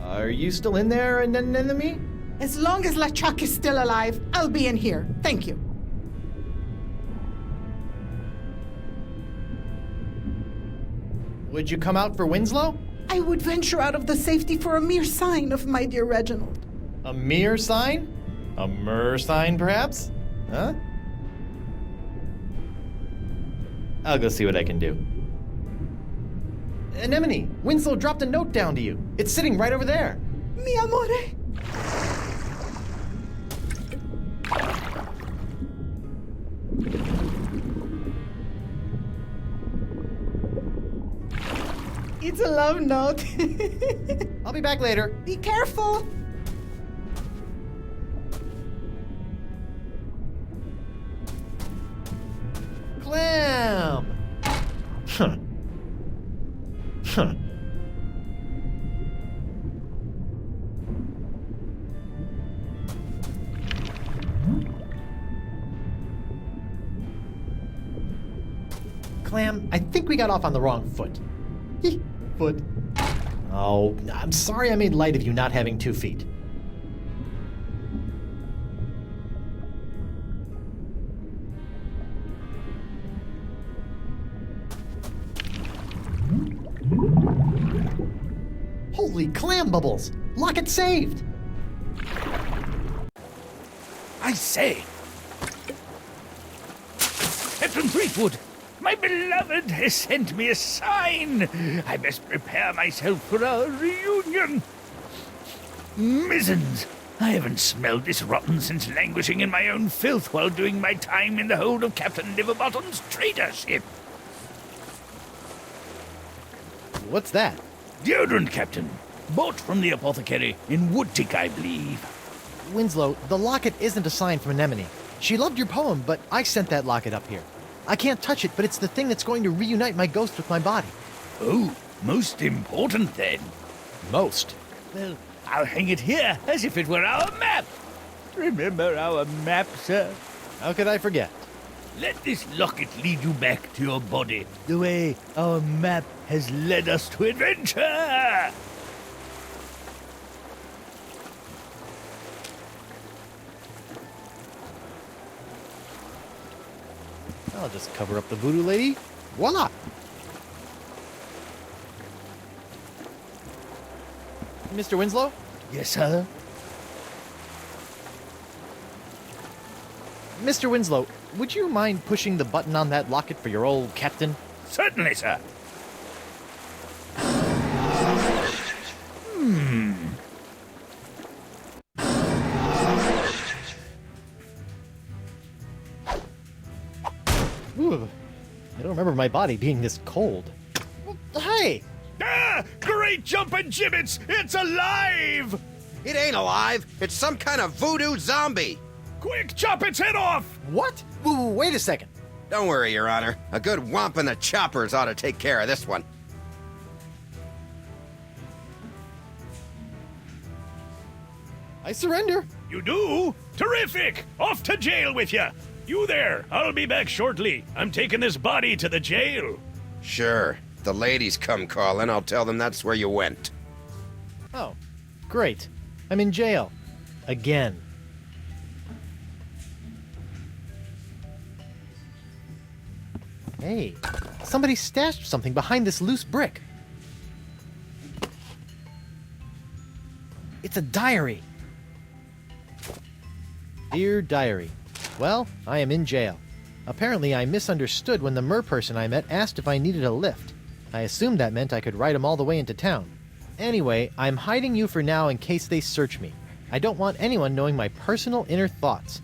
Are you still in there, Anemone? As long as LeChuck is still alive, I'll be in here. Thank you. Would you come out for Winslow? I would venture out of the safety for a mere sign of my dear Reginald. A mere sign? A mer sign, perhaps? Huh? I'll go see what I can do. Anemone, Winslow dropped a note down to you. It's sitting right over there. Mi amore. It's a love note. I'll be back later. Be careful. Clam! Huh. Huh. Clam, I think we got off on the wrong foot. Foot. Oh, I'm sorry I made light of you not having 2 feet. Holy clam bubbles! Locket saved! I say! Captain Threepwood, my beloved has sent me a sign. I best prepare myself for our reunion. Mizzens, I haven't smelled this rotten since languishing in my own filth while doing my time in the hold of Captain Liverbottom's trader ship. What's that? Deodorant, Captain. Bought from the apothecary in Woodtick, I believe. Winslow, the locket isn't a sign from Anemone. She loved your poem, but I sent that locket up here. I can't touch it, but it's the thing that's going to reunite my ghost with my body. Oh, most important then. Most? Well, I'll hang it here as if it were our map. Remember our map, sir? How could I forget? Let this locket lead you back to your body, the way our map has led us to adventure. I'll just cover up the voodoo lady. Voila! Mr. Winslow? Yes, sir? Mr. Winslow, would you mind pushing the button on that locket for your old captain? Certainly, sir. Ooh, I don't remember my body being this cold. Hey! Ah! Great jumping gibbets! It's alive! It ain't alive. It's some kind of voodoo zombie. Quick, chop its head off! What? Ooh, wait a second. Don't worry, Your Honor. A good whomp in the choppers ought to take care of this one. I surrender. You do? Terrific! Off to jail with you! You there! I'll be back shortly. I'm taking this body to the jail. Sure. If the ladies come calling, I'll tell them that's where you went. Oh, great. I'm in jail. Again. Hey, somebody stashed something behind this loose brick. It's a diary. Dear Diary, well, I am in jail. Apparently I misunderstood when the mer person I met asked if I needed a lift. I assumed that meant I could ride him all the way into town. Anyway, I'm hiding you for now in case they search me. I don't want anyone knowing my personal inner thoughts.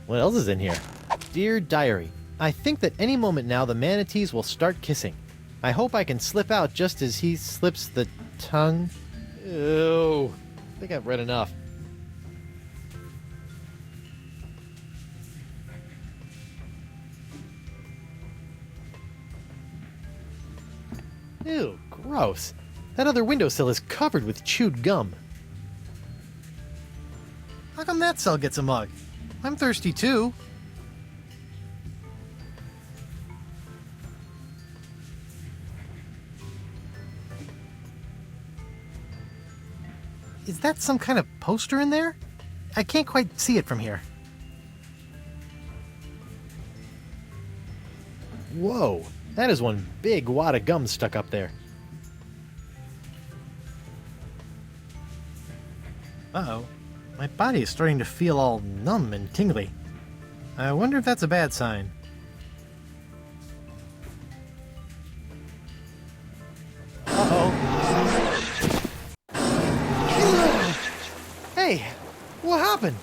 What else is in here? Dear Diary, I think that any moment now the manatees will start kissing. I hope I can slip out just as he slips the tongue. Ew. I think I've read enough. Ew, gross. That other windowsill is covered with chewed gum. How come that cell gets a mug? I'm thirsty too. Is that some kind of poster in there? I can't quite see it from here. Whoa, that is one big wad of gum stuck up there. Uh-oh. My body is starting to feel all numb and tingly. I wonder if that's a bad sign. Hey, what happened?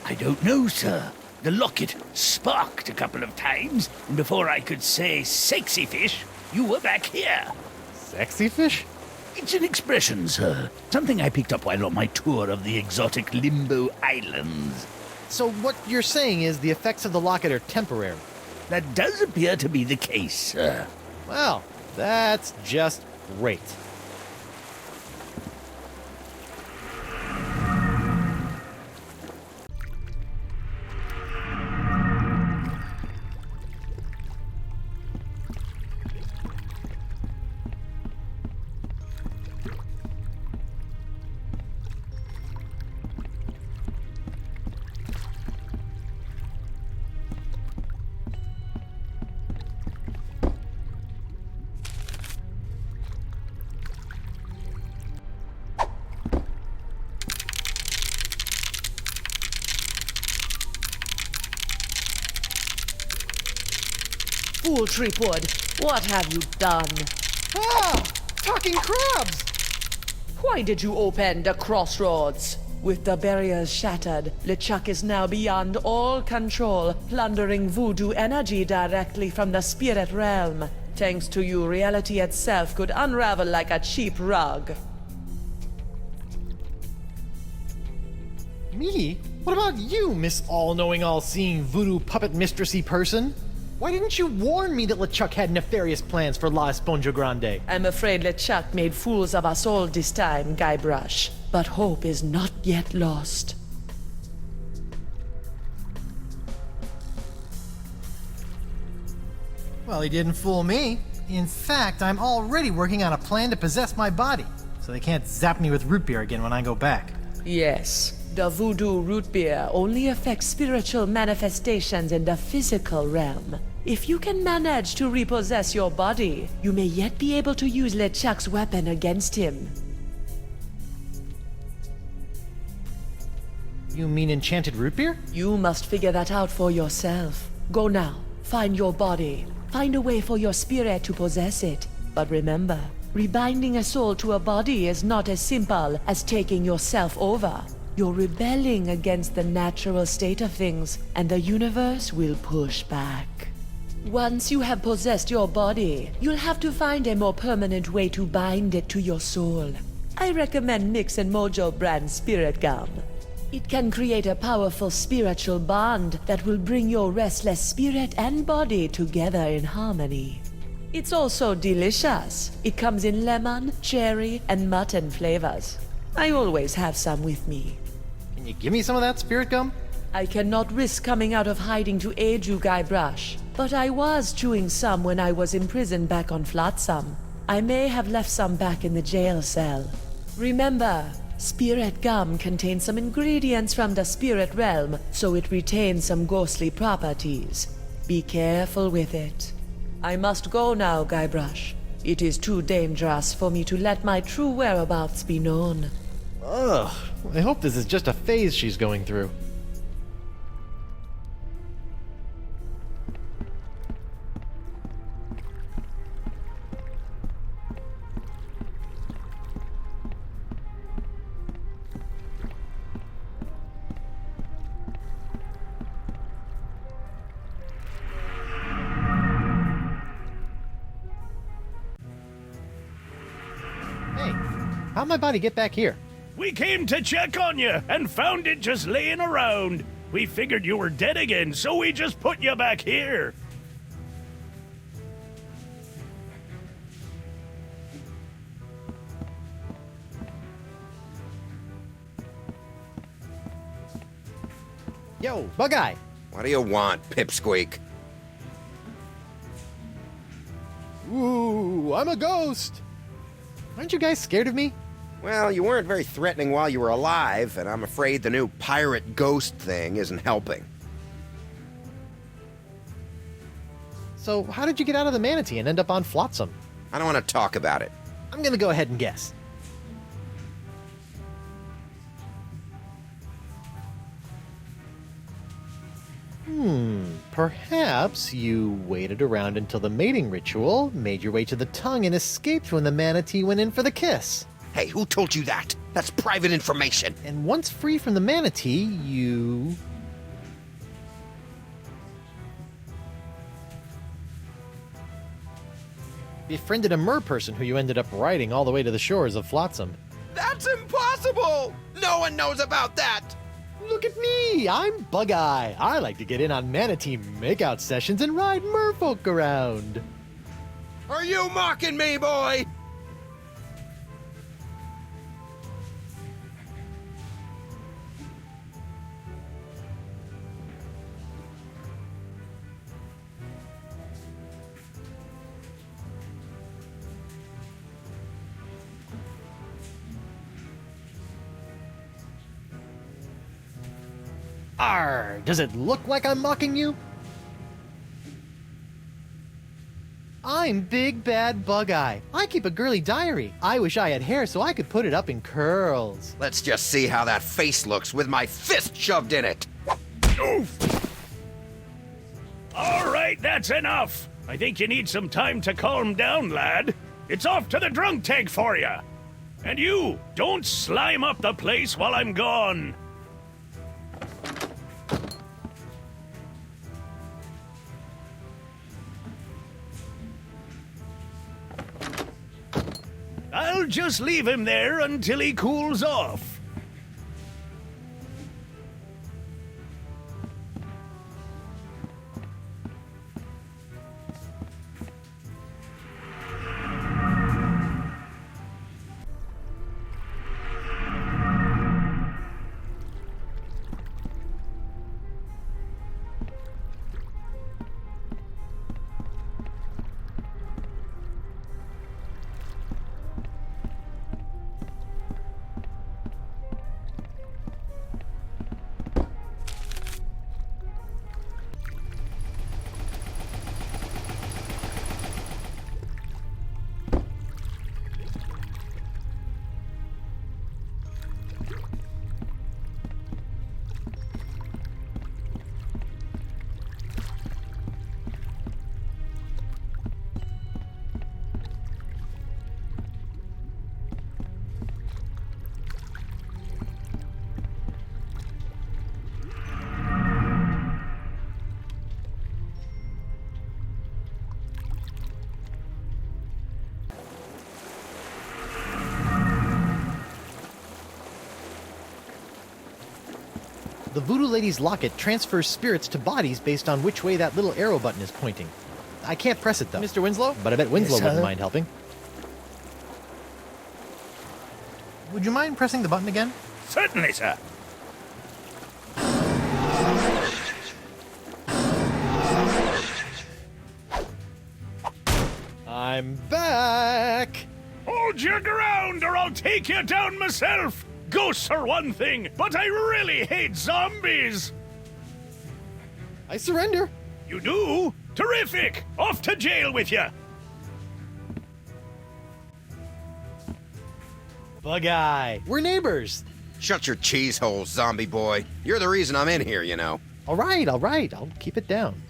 I don't know, sir. The locket sparked a couple of times, and before I could say sexy fish, you were back here. Sexy fish? It's an expression, sir. Something I picked up while on my tour of the exotic Limbo Islands. So what you're saying is the effects of the locket are temporary? That does appear to be the case, sir. Well, that's just great. Fool Treepwood, what have you done? Ah! Talking crabs! Why did you open the crossroads? With the barriers shattered, LeChuck is now beyond all control, plundering voodoo energy directly from the spirit realm. Thanks to you, reality itself could unravel like a cheap rug. Me? What about you, Miss All-Knowing, All-Seeing, voodoo puppet mistressy person? Why didn't you warn me that LeChuck had nefarious plans for La Esponja Grande? I'm afraid LeChuck made fools of us all this time, Guybrush. But hope is not yet lost. Well, he didn't fool me. In fact, I'm already working on a plan to possess my body, so they can't zap me with root beer again when I go back. Yes, the voodoo root beer only affects spiritual manifestations in the physical realm. If you can manage to repossess your body, you may yet be able to use LeChuck's weapon against him. You mean enchanted root beer? You must figure that out for yourself. Go now, find your body. Find a way for your spirit to possess it. But remember, rebinding a soul to a body is not as simple as taking yourself over. You're rebelling against the natural state of things, and the universe will push back. Once you have possessed your body, you'll have to find a more permanent way to bind it to your soul. I recommend Mix and Mojo brand Spirit Gum. It can create a powerful spiritual bond that will bring your restless spirit and body together in harmony. It's also delicious. It comes in lemon, cherry, and mutton flavors. I always have some with me. Can you give me some of that spirit gum? I cannot risk coming out of hiding to aid you, Guybrush. But I was chewing some when I was imprisoned back on Flotsam. I may have left some back in the jail cell. Remember, spirit gum contains some ingredients from the spirit realm, so it retains some ghostly properties. Be careful with it. I must go now, Guybrush. It is too dangerous for me to let my true whereabouts be known. Ugh, I hope this is just a phase she's going through. How'd my body get back here? We came to check on you and found it just laying around. We figured you were dead again, so we just put you back here. Yo, Bug-Eye. What do you want, Pipsqueak? Ooh, I'm a ghost. Aren't you guys scared of me? Well, you weren't very threatening while you were alive, and I'm afraid the new pirate ghost thing isn't helping. So, how did you get out of the manatee and end up on Flotsam? I don't want to talk about it. I'm gonna go ahead and guess. Perhaps you waited around until the mating ritual, made your way to the tongue, and escaped when the manatee went in for the kiss. Hey, who told you that? That's private information. And once free from the manatee, you... befriended a mer-person who you ended up riding all the way to the shores of Flotsam. That's impossible! No one knows about that! Look at me! I'm Bug-Eye. I like to get in on manatee makeout sessions and ride merfolk around. Are you mocking me, boy? Arr! Does it look like I'm mocking you? I'm Big Bad Bug-Eye. I keep a girly diary. I wish I had hair so I could put it up in curls. Let's just see how that face looks with my fist shoved in it. Oof! All right, that's enough. I think you need some time to calm down, lad. It's off to the drunk tank for you. And you, don't slime up the place while I'm gone. I'll just leave him there until he cools off. The Voodoo Lady's locket transfers spirits to bodies based on which way that little arrow button is pointing. I can't press it, though. Mr. Winslow? But I bet Winslow wouldn't mind helping. Would you mind pressing the button again? Certainly, sir. I'm back! Hold your ground or I'll take you down myself! Ghosts are one thing, but I really hate zombies! I surrender! You do? Terrific! Off to jail with you! Bug-Eye, we're neighbors! Shut your cheese hole, zombie boy. You're the reason I'm in here, you know. All right, I'll keep it down.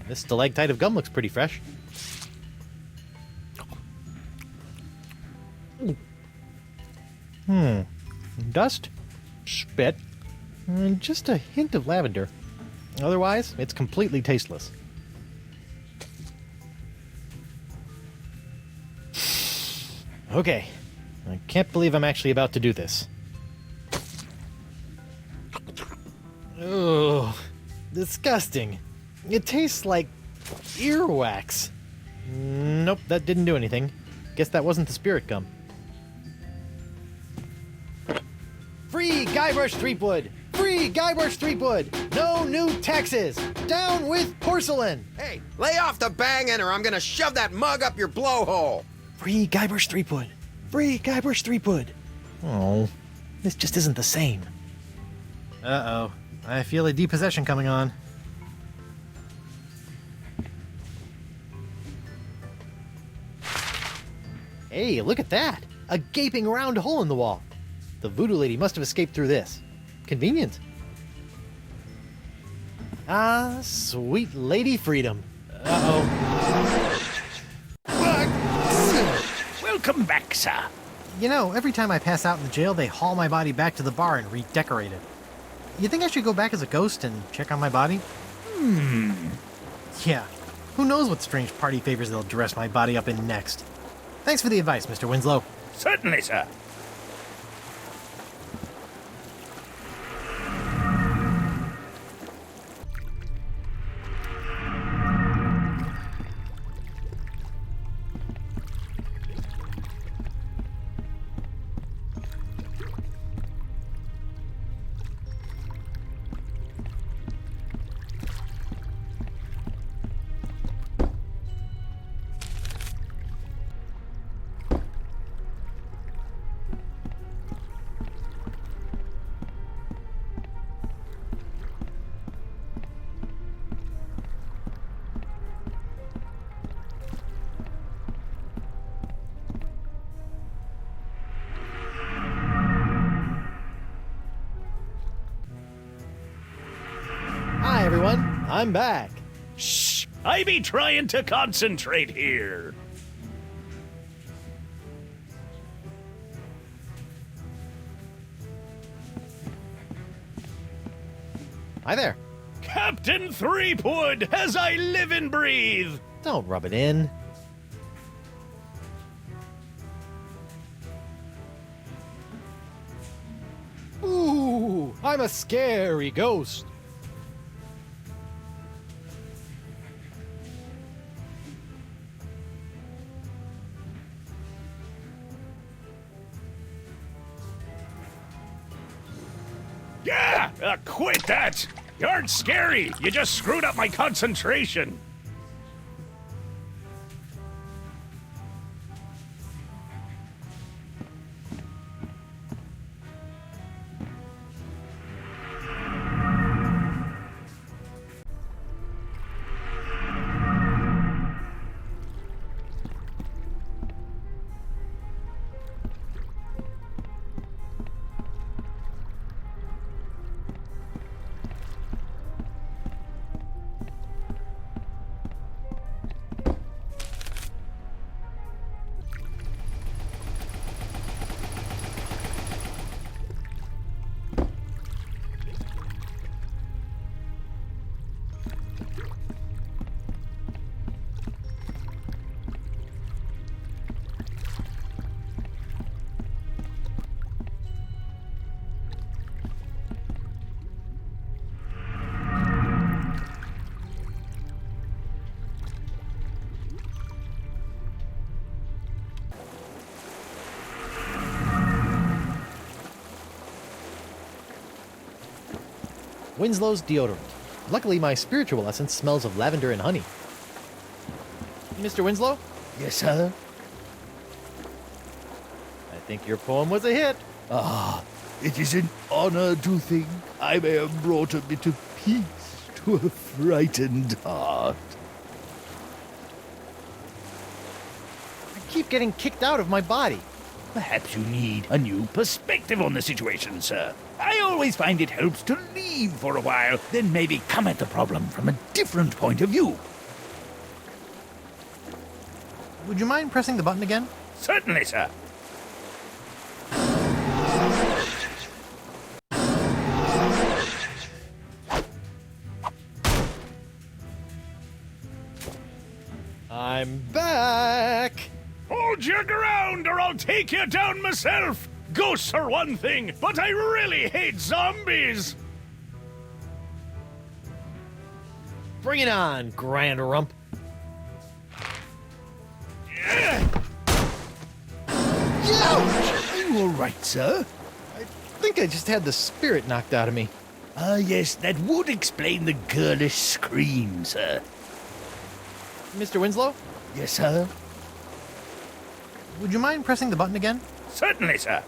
This stalactite of gum looks pretty fresh. Dust, spit, and just a hint of lavender. Otherwise, it's completely tasteless. Okay. I can't believe I'm actually about to do this. Ugh. Disgusting. It tastes like earwax. Nope, that didn't do anything. Guess that wasn't the spirit gum. Free Guybrush Threepwood! Free Guybrush Threepwood! No new taxes! Down with porcelain! Hey, lay off the banging or I'm gonna shove that mug up your blowhole! Free Guybrush Threepwood! Free Guybrush Threepwood! Oh, this just isn't the same. Uh-oh. I feel a depossession coming on. Hey, look at that! A gaping round hole in the wall. The voodoo lady must have escaped through this. Convenient. Ah, sweet Lady Freedom. Uh-oh. Welcome back, sir. You know, every time I pass out in the jail, they haul my body back to the bar and redecorate it. You think I should go back as a ghost and check on my body? Yeah. Who knows what strange party favors they'll dress my body up in next. Thanks for the advice, Mr. Winslow. Certainly, sir. Hi, everyone. I'm back. Shh! I be trying to concentrate here. Hi there. Captain Threepwood, as I live and breathe. Don't rub it in. Ooh, I'm a scary ghost. Yeah! Quit that! You aren't scary! You just screwed up my concentration! Winslow's deodorant. Luckily, my spiritual essence smells of lavender and honey. Mr. Winslow? Yes, sir? I think your poem was a hit. Ah, it is an honor to think I may have brought a bit of peace to a frightened heart. I keep getting kicked out of my body. Perhaps you need a new perspective on the situation, sir. I always find it helps to leave for a while, then maybe come at the problem from a different point of view. Would you mind pressing the button again? Certainly, sir. I'm back! All Hold your ground or I'll take you down myself! Ghosts are one thing, but I really hate zombies! Bring it on, Grand Rump. Ouch! Are you alright, sir? I think I just had the spirit knocked out of me. Ah, yes, that would explain the girlish scream, sir. Mr. Winslow? Yes, sir? Would you mind pressing the button again? Certainly, sir.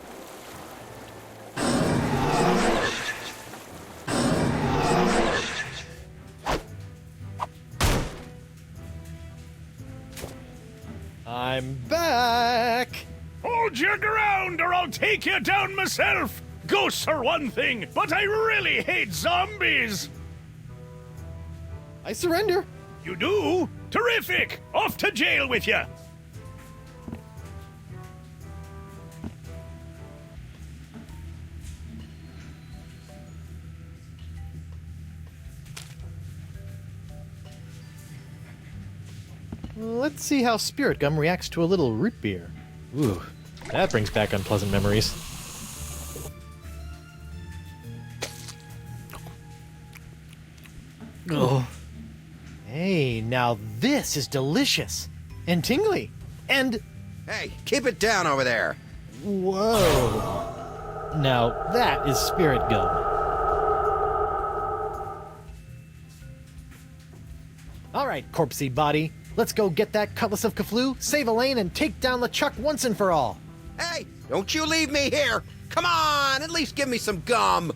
I'm back! Hold your ground or I'll take you down myself! Ghosts are one thing, but I really hate zombies! I surrender. You do? Terrific! Off to jail with you! Let's see how Spirit Gum reacts to a little root beer. Ooh, that brings back unpleasant memories. Oh. Hey, now this is delicious. And tingly. And... Hey, keep it down over there. Whoa. Now that is Spirit Gum. Alright, corpsey body. Let's go get that Cutlass of Cthulhu, save Elaine, and take down LeChuck once and for all. Hey, don't you leave me here. Come on, at least give me some gum.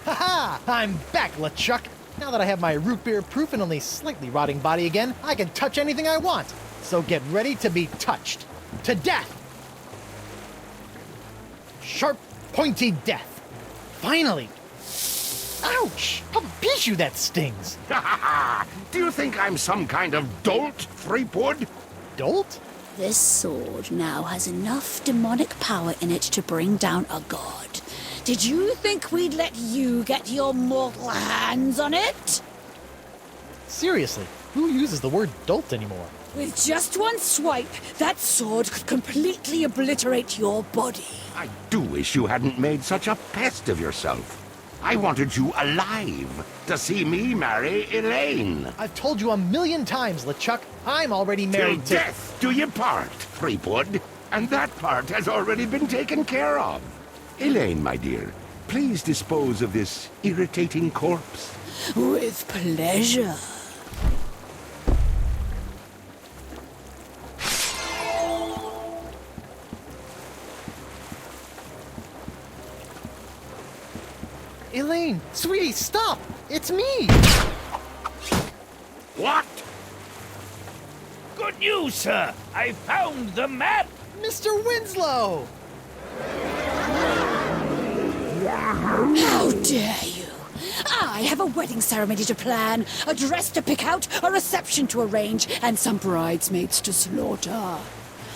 Haha! I'm back, LeChuck. Now that I have my root beer proof and only slightly rotting body again, I can touch anything I want. So get ready to be touched. To death! Sharp, pointy death. Finally! Ouch! How Bijou that stings! Do you think I'm some kind of dolt, Threepwood? Dolt? This sword now has enough demonic power in it to bring down a god. Did you think we'd let you get your mortal hands on it? Seriously, who uses the word dolt anymore? With just one swipe, that sword could completely obliterate your body. I do wish you hadn't made such a pest of yourself. I wanted you alive to see me marry Elaine. I've told you 1,000,000 times, LeChuck. I'm already married Till death do you part, Threepwood. And that part has already been taken care of. Elaine, my dear, please dispose of this irritating corpse. With pleasure. Elaine, sweetie, stop! It's me! What? Good news, sir! I found the map! Mr. Winslow! How dare you! I have a wedding ceremony to plan, a dress to pick out, a reception to arrange, and some bridesmaids to slaughter.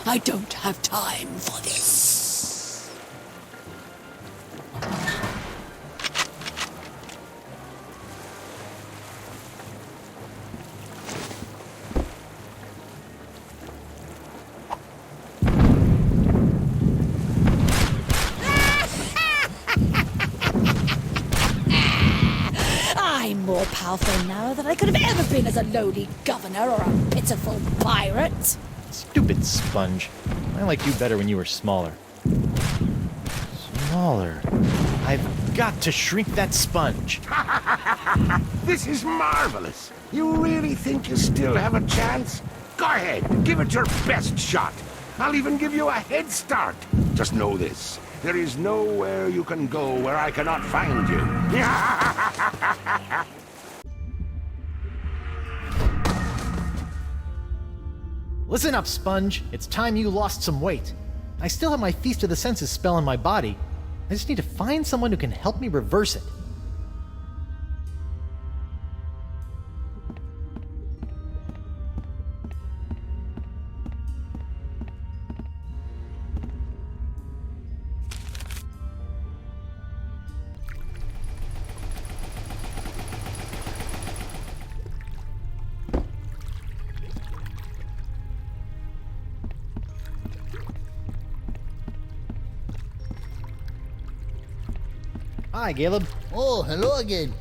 I don't have time for this. I'm more powerful now than I could have ever been as a lowly governor or a pitiful pirate. Stupid sponge. I liked you better when you were smaller. Smaller. I've got to shrink that sponge. This is marvelous. You really think you still have a chance? Go ahead, give it your best shot. I'll even give you a head start. Just know this. There is nowhere you can go where I cannot find you. Listen up, Sponge. It's time you lost some weight. I still have my Feast of the Senses spell in my body. I just need to find someone who can help me reverse it. Hi, Caleb. Oh, hello again.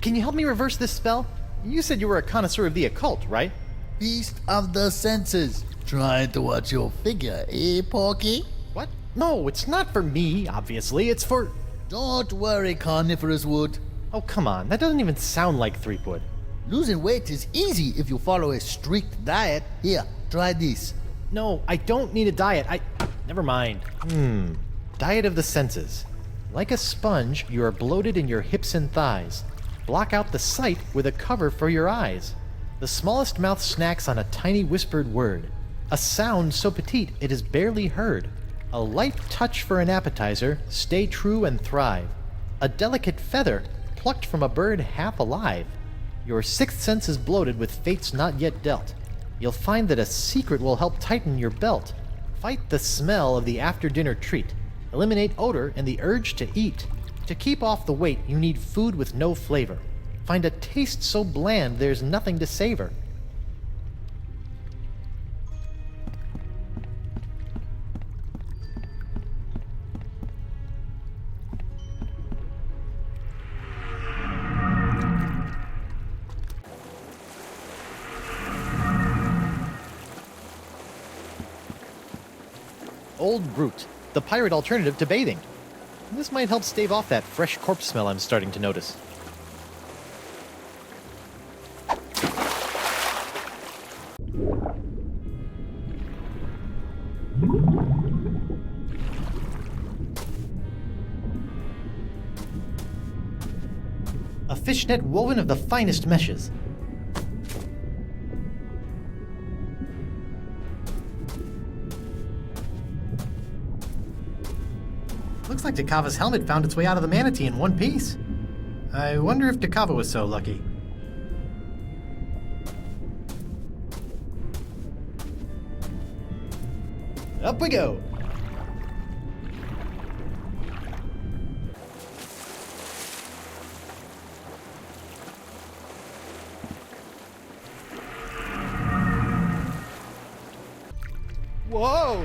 Can you help me reverse this spell? You said you were a connoisseur of the occult, right? Feast of the senses. Trying to watch your figure, eh, Porky? What? No, it's not for me, obviously. It's for... Don't worry, Carnivorous Wood. Oh, come on. That doesn't even sound like Threepwood. Losing weight is easy if you follow a strict diet. Here, try this. No, I don't need a diet. Never mind. Diet of the senses. Like a sponge, you are bloated in your hips and thighs. Block out the sight with a cover for your eyes. The smallest mouth snacks on a tiny whispered word. A sound so petite it is barely heard. A light touch for an appetizer, stay true and thrive. A delicate feather, plucked from a bird half alive. Your sixth sense is bloated with fates not yet dealt. You'll find that a secret will help tighten your belt. Fight the smell of the after-dinner treat. Eliminate odor and the urge to eat. To keep off the weight, you need food with no flavor. Find a taste so bland there's nothing to savor. Old Root, the pirate alternative to bathing. This might help stave off that fresh corpse smell I'm starting to notice. A fishnet woven of the finest meshes. Looks like Dakava's helmet found its way out of the manatee in one piece. I wonder if Dakava was so lucky. Up we go! Whoa!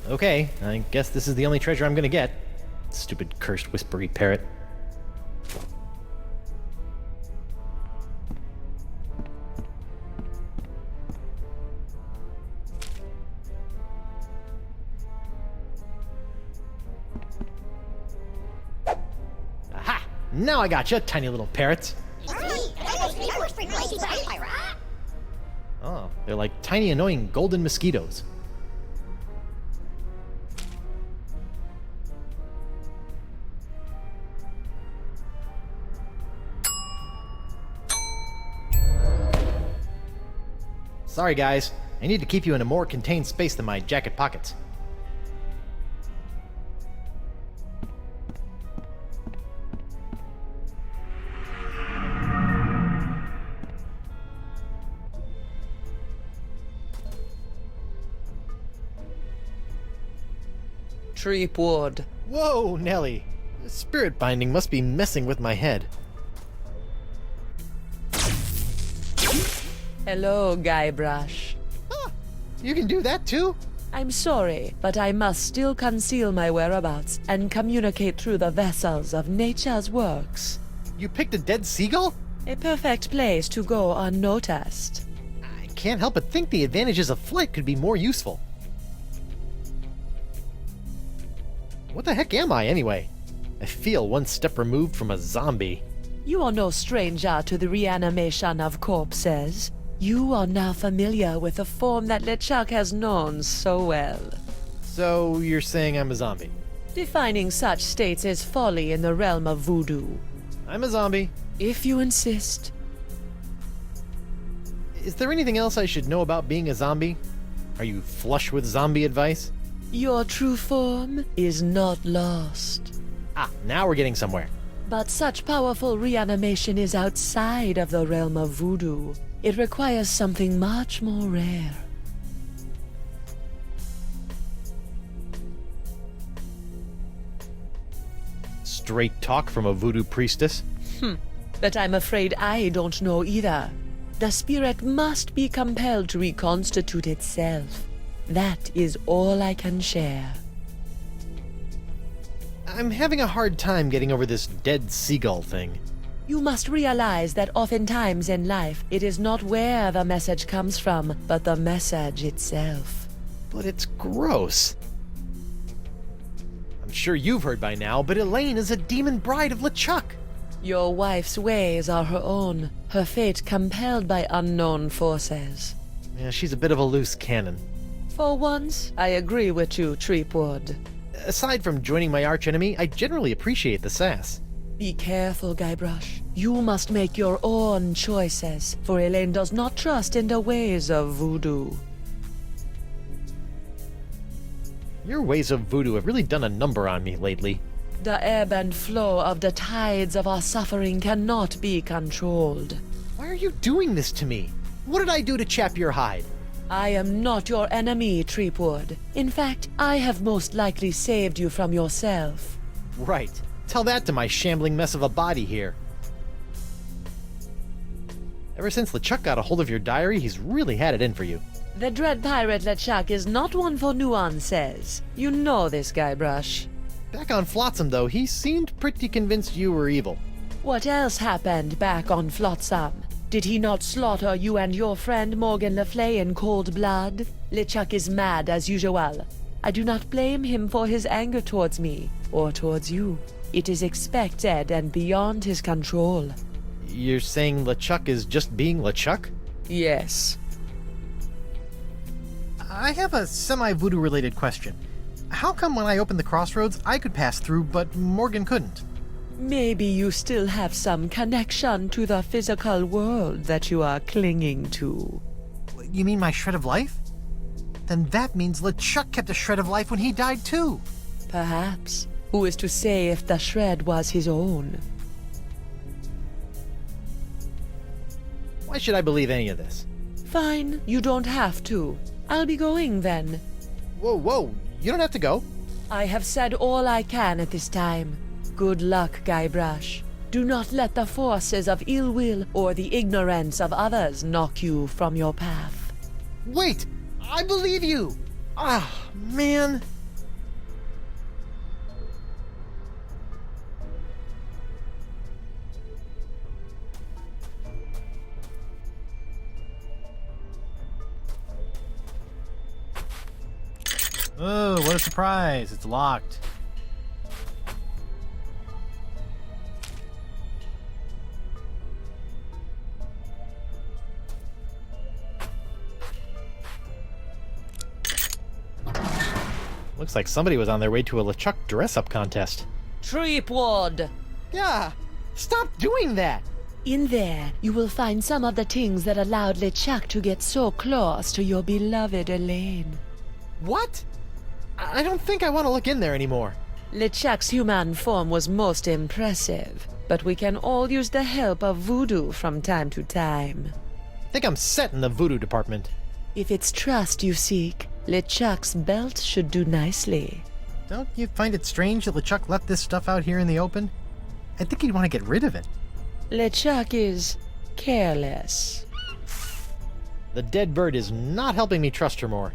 Okay, I guess this is the only treasure I'm gonna get. Stupid cursed whispery parrot. Aha! Now I gotcha, tiny little parrots. Oh, they're like tiny annoying golden mosquitoes. Sorry guys, I need to keep you in a more contained space than my jacket pockets. Threepwood. Whoa, Nelly! The spirit binding must be messing with my head. Hello, Guybrush. Ah, you can do that too? I'm sorry, but I must still conceal my whereabouts and communicate through the vessels of nature's works. You picked a dead seagull? A perfect place to go unnoticed. I can't help but think the advantages of flight could be more useful. What the heck am I, anyway? I feel one step removed from a zombie. You are no stranger to the reanimation of corpses. You are now familiar with a form that LeChuck has known so well. So you're saying I'm a zombie? Defining such states is folly in the realm of voodoo. I'm a zombie. If you insist. Is there anything else I should know about being a zombie? Are you flush with zombie advice? Your true form is not lost. Ah, now we're getting somewhere. But such powerful reanimation is outside of the realm of voodoo. It requires something much more rare. Straight talk from a voodoo priestess? But I'm afraid I don't know either. The spirit must be compelled to reconstitute itself. That is all I can share. I'm having a hard time getting over this dead seagull thing. You must realize that oftentimes in life, it is not where the message comes from, but the message itself. But it's gross. I'm sure you've heard by now, but Elaine is a demon bride of LeChuck. Your wife's ways are her own, her fate compelled by unknown forces. Yeah, she's a bit of a loose cannon. For once, I agree with you, Treepwood. Aside from joining my archenemy, I generally appreciate the sass. Be careful, Guybrush. You must make your own choices, for Elaine does not trust in the ways of voodoo. Your ways of voodoo have really done a number on me lately. The ebb and flow of the tides of our suffering cannot be controlled. Why are you doing this to me? What did I do to chap your hide? I am not your enemy, Treepwood. In fact, I have most likely saved you from yourself. Right. Tell that to my shambling mess of a body here. Ever since LeChuck got a hold of your diary, he's really had it in for you. The dread pirate LeChuck is not one for nuances. You know this, Guybrush. Back on Flotsam, though, he seemed pretty convinced you were evil. What else happened back on Flotsam? Did he not slaughter you and your friend Morgan Le Fay in cold blood? LeChuck is mad as usual. I do not blame him for his anger towards me, or towards you. It is expected and beyond his control. You're saying LeChuck is just being LeChuck? Yes. I have a semi-voodoo related question. How come when I opened the crossroads, I could pass through, but Morgan couldn't? Maybe you still have some connection to the physical world that you are clinging to. You mean my shred of life? Then that means LeChuck kept a shred of life when he died too. Perhaps. Who is to say if the shred was his own? Why should I believe any of this? Fine, you don't have to. I'll be going then. Whoa, you don't have to go. I have said all I can at this time. Good luck, Guybrush. Do not let the forces of ill will or the ignorance of others knock you from your path. Wait! I believe you! Ah, man. Oh, what a surprise. It's locked. Looks like somebody was on their way to a LeChuck dress-up contest. Treepwood! Yeah! Stop doing that! In there, you will find some of the things that allowed LeChuck to get so close to your beloved Elaine. What? I don't think I want to look in there anymore. LeChuck's human form was most impressive, but we can all use the help of voodoo from time to time. I think I'm set in the voodoo department. If it's trust you seek, LeChuck's belt should do nicely. Don't you find it strange that LeChuck left this stuff out here in the open? I think he'd want to get rid of it. LeChuck is careless. The dead bird is not helping me trust her more.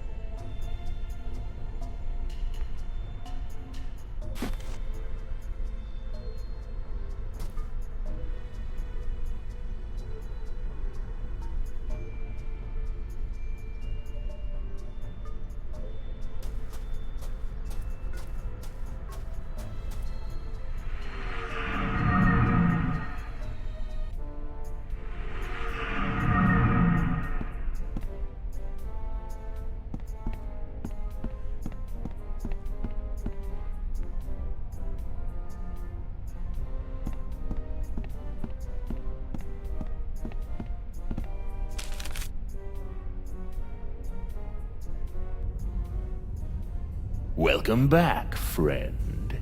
Welcome back, friend.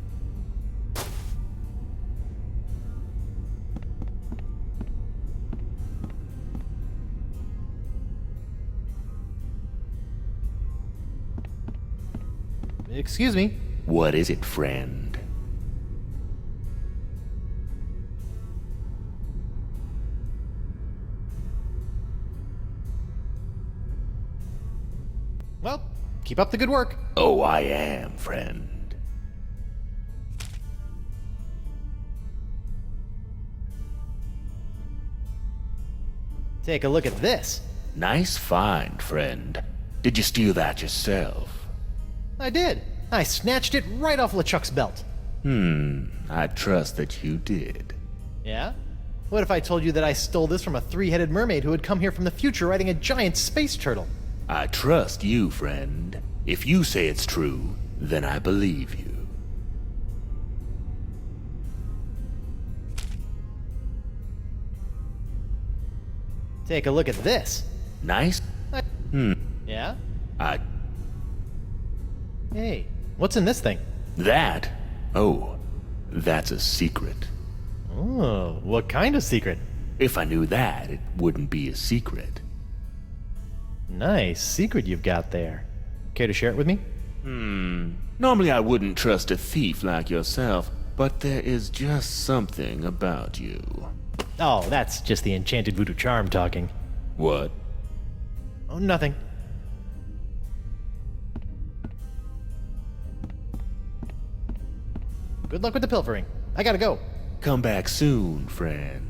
Excuse me. What is it, friend? Well, keep up the good work. Oh, I am, friend. Take a look at this. Nice find, friend. Did you steal that yourself? I did. I snatched it right off LeChuck's belt. I trust that you did. Yeah? What if I told you that I stole this from a three-headed mermaid who had come here from the future riding a giant space turtle? I trust you, friend. If you say it's true, then I believe you. Take a look at this. Nice? Yeah? I... Hey, what's in this thing? That? Oh, that's a secret. Oh, what kind of secret? If I knew that, it wouldn't be a secret. Nice secret you've got there. Care to share it with me? Normally I wouldn't trust a thief like yourself, but there is just something about you. Oh, that's just the enchanted voodoo charm talking. What? Oh, nothing. Good luck with the pilfering. I gotta go. Come back soon, friend.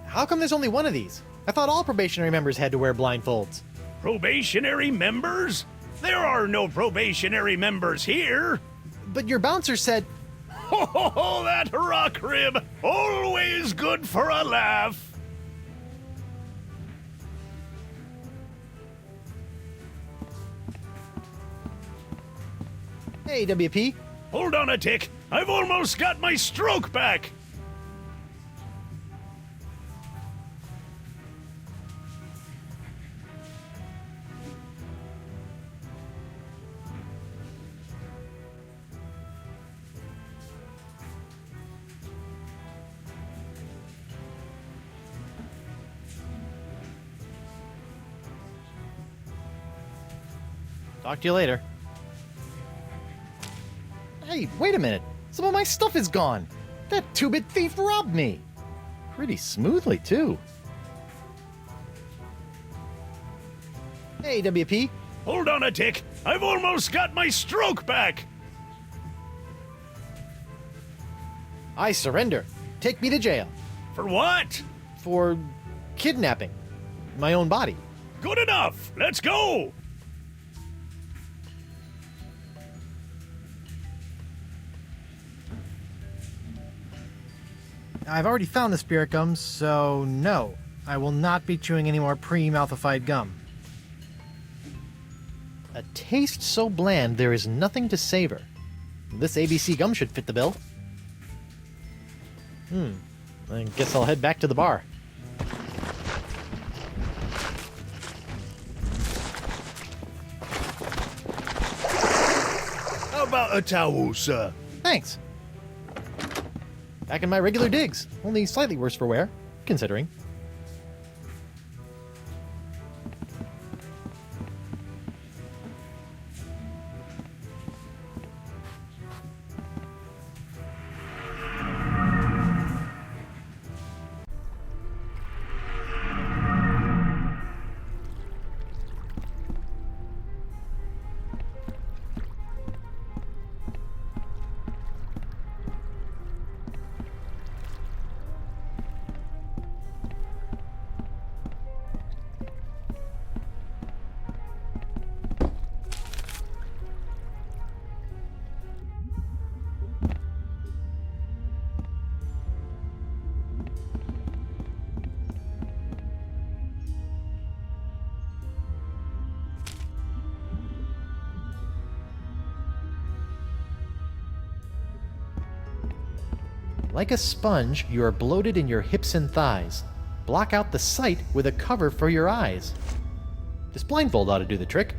How come there's only one of these? I thought all probationary members had to wear blindfolds. Probationary members? There are no probationary members here. But your bouncer said... Oh, that rock rib! Always good for a laugh! Hey, WP. Hold on a tick. I've almost got my stroke back. Talk to you later. Hey, wait a minute. Some of my stuff is gone. That two-bit thief robbed me. Pretty smoothly, too. Hey, WP. Hold on a tick. I've almost got my stroke back. I surrender. Take me to jail. For what? For kidnapping my own body. Good enough. Let's go. I've already found the spirit gum, so no. I will not be chewing any more pre-mouthified gum. A taste so bland there is nothing to savor. This ABC gum should fit the bill. I guess I'll head back to the bar. How about a towel, sir? Thanks. Back in my regular digs, only slightly worse for wear, considering. Like a sponge, you are bloated in your hips and thighs. Block out the sight with a cover for your eyes. This blindfold ought to do the trick.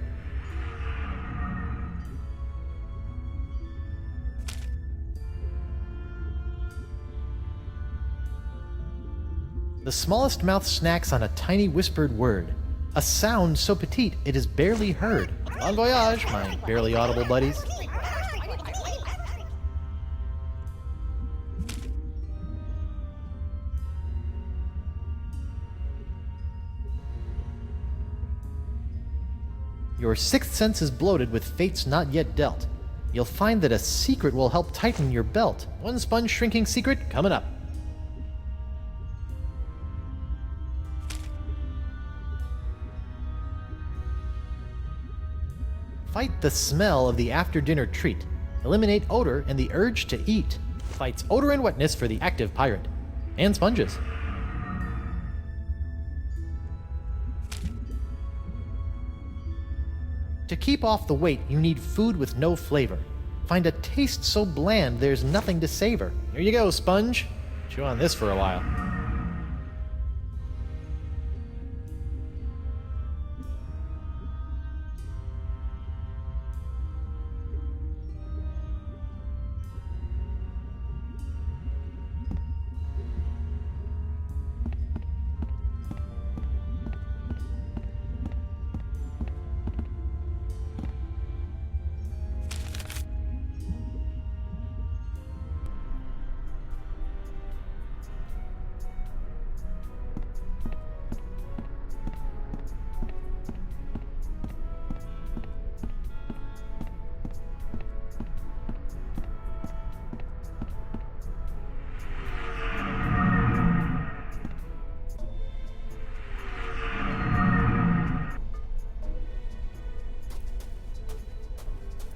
The smallest mouth snacks on a tiny whispered word. A sound so petite it is barely heard. Bon voyage, my barely audible buddies. Your sixth sense is bloated with fates not yet dealt. You'll find that a secret will help tighten your belt. One sponge shrinking secret coming up. Fight the smell of the after-dinner treat. Eliminate odor and the urge to eat. Fights odor and wetness for the active pirate. And sponges. To keep off the weight, you need food with no flavor. Find a taste so bland there's nothing to savor. Here you go, sponge. Chew on this for a while.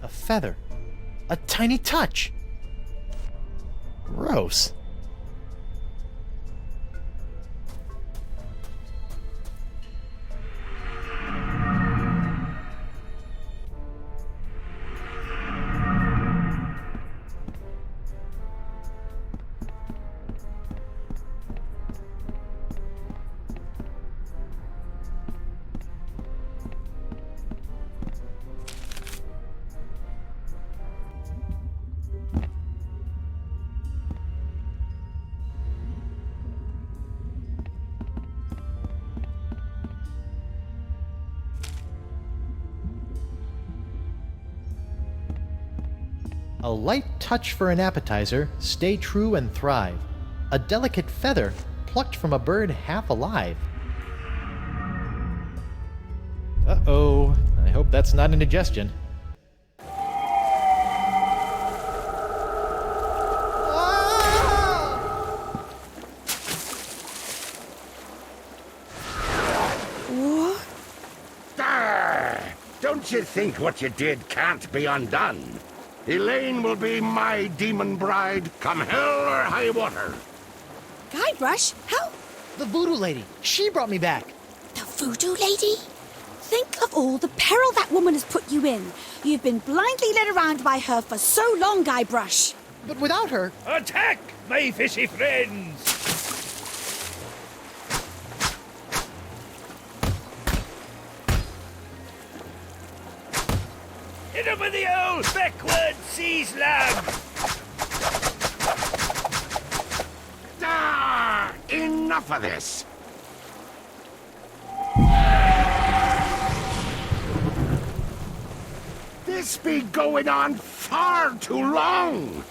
A feather. A tiny touch. Gross. A light touch for an appetizer, stay true and thrive. A delicate feather, plucked from a bird half alive. Uh-oh, I hope that's not indigestion. What? Don't you think what you did can't be undone? Elaine will be my demon bride, come hell or high water. Guybrush, how? The voodoo lady. She brought me back. The voodoo lady? Think of all the peril that woman has put you in. You've been blindly led around by her for so long, Guybrush. But without her... Attack, my fishy friends! Hit him with the old backward sea slug! Enough of this! This be going on far too long!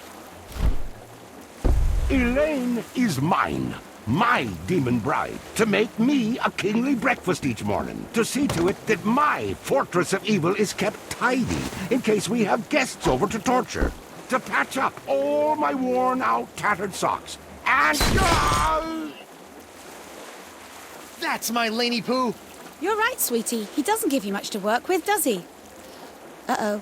Elaine is mine, my demon bride, to make me a kingly breakfast each morning, to see to it that my fortress of evil is kept tidy in case we have guests over to torture, to patch up all my worn-out, tattered socks, and... That's my Laney Poo! You're right, sweetie. He doesn't give you much to work with, does he? Uh-oh.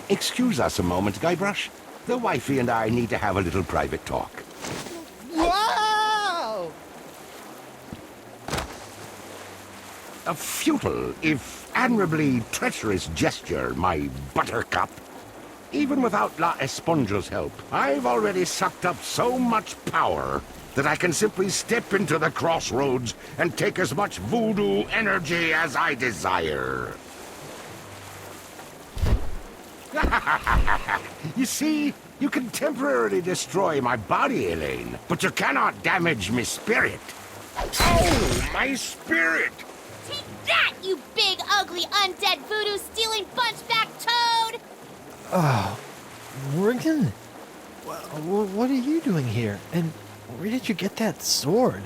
Excuse us a moment, Guybrush. The wifey and I need to have a little private talk. Wow! A futile, if admirably treacherous gesture, my buttercup. Even without La Esponja's help, I've already sucked up so much power that I can simply step into the crossroads and take as much voodoo energy as I desire. You see, you can temporarily destroy my body, Elaine, but you cannot damage my spirit. Oh, my spirit! Take that, you big, ugly, undead voodoo-stealing bunchback toad! Oh, Morgan? What are you doing here? And where did you get that sword?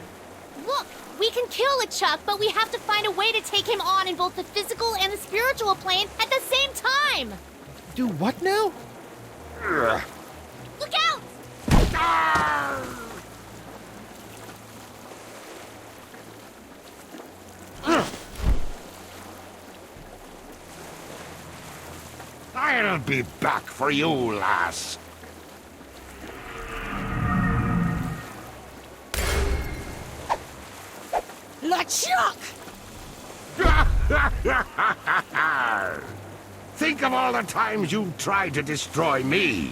Look, we can kill LeChuck, but we have to find a way to take him on in both the physical and the spiritual plane at the same time! Do what now? Look out! I'll be back for you, lass. LeChuck! Think of all the times you tried to destroy me.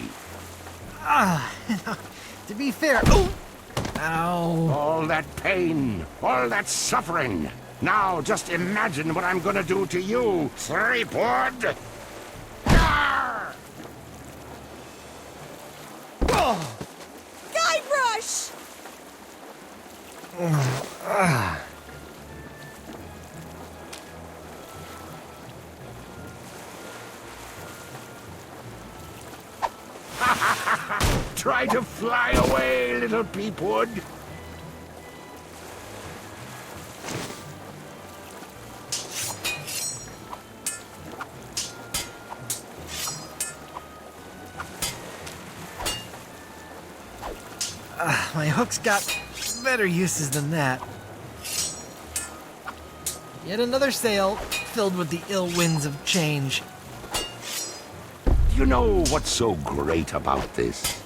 To be fair... Oh! Ow. All that pain, all that suffering. Now just imagine what I'm gonna do to you, Threepwood. Guybrush! Try to fly away, little Peepwood. My hook's got better uses than that. Yet another sail filled with the ill winds of change. You know what's so great about this?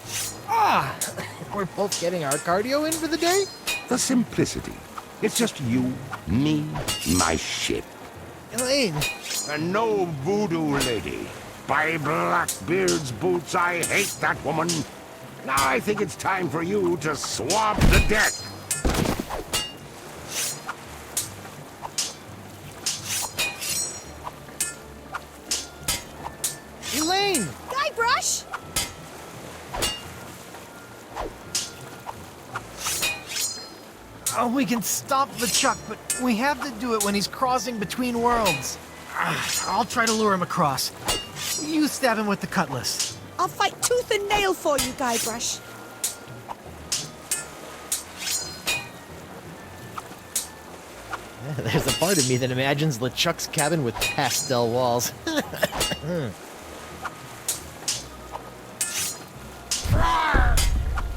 We're both getting our cardio in for the day? The simplicity. It's just you, me, my ship. Elaine! And no voodoo lady. By Blackbeard's boots, I hate that woman. Now I think it's time for you to swab the deck. Elaine! Guybrush! Oh, we can stop LeChuck, but we have to do it when he's crossing between worlds. I'll try to lure him across. You stab him with the cutlass. I'll fight tooth and nail for you, Guybrush. There's a part of me that imagines LeChuck's cabin with pastel walls.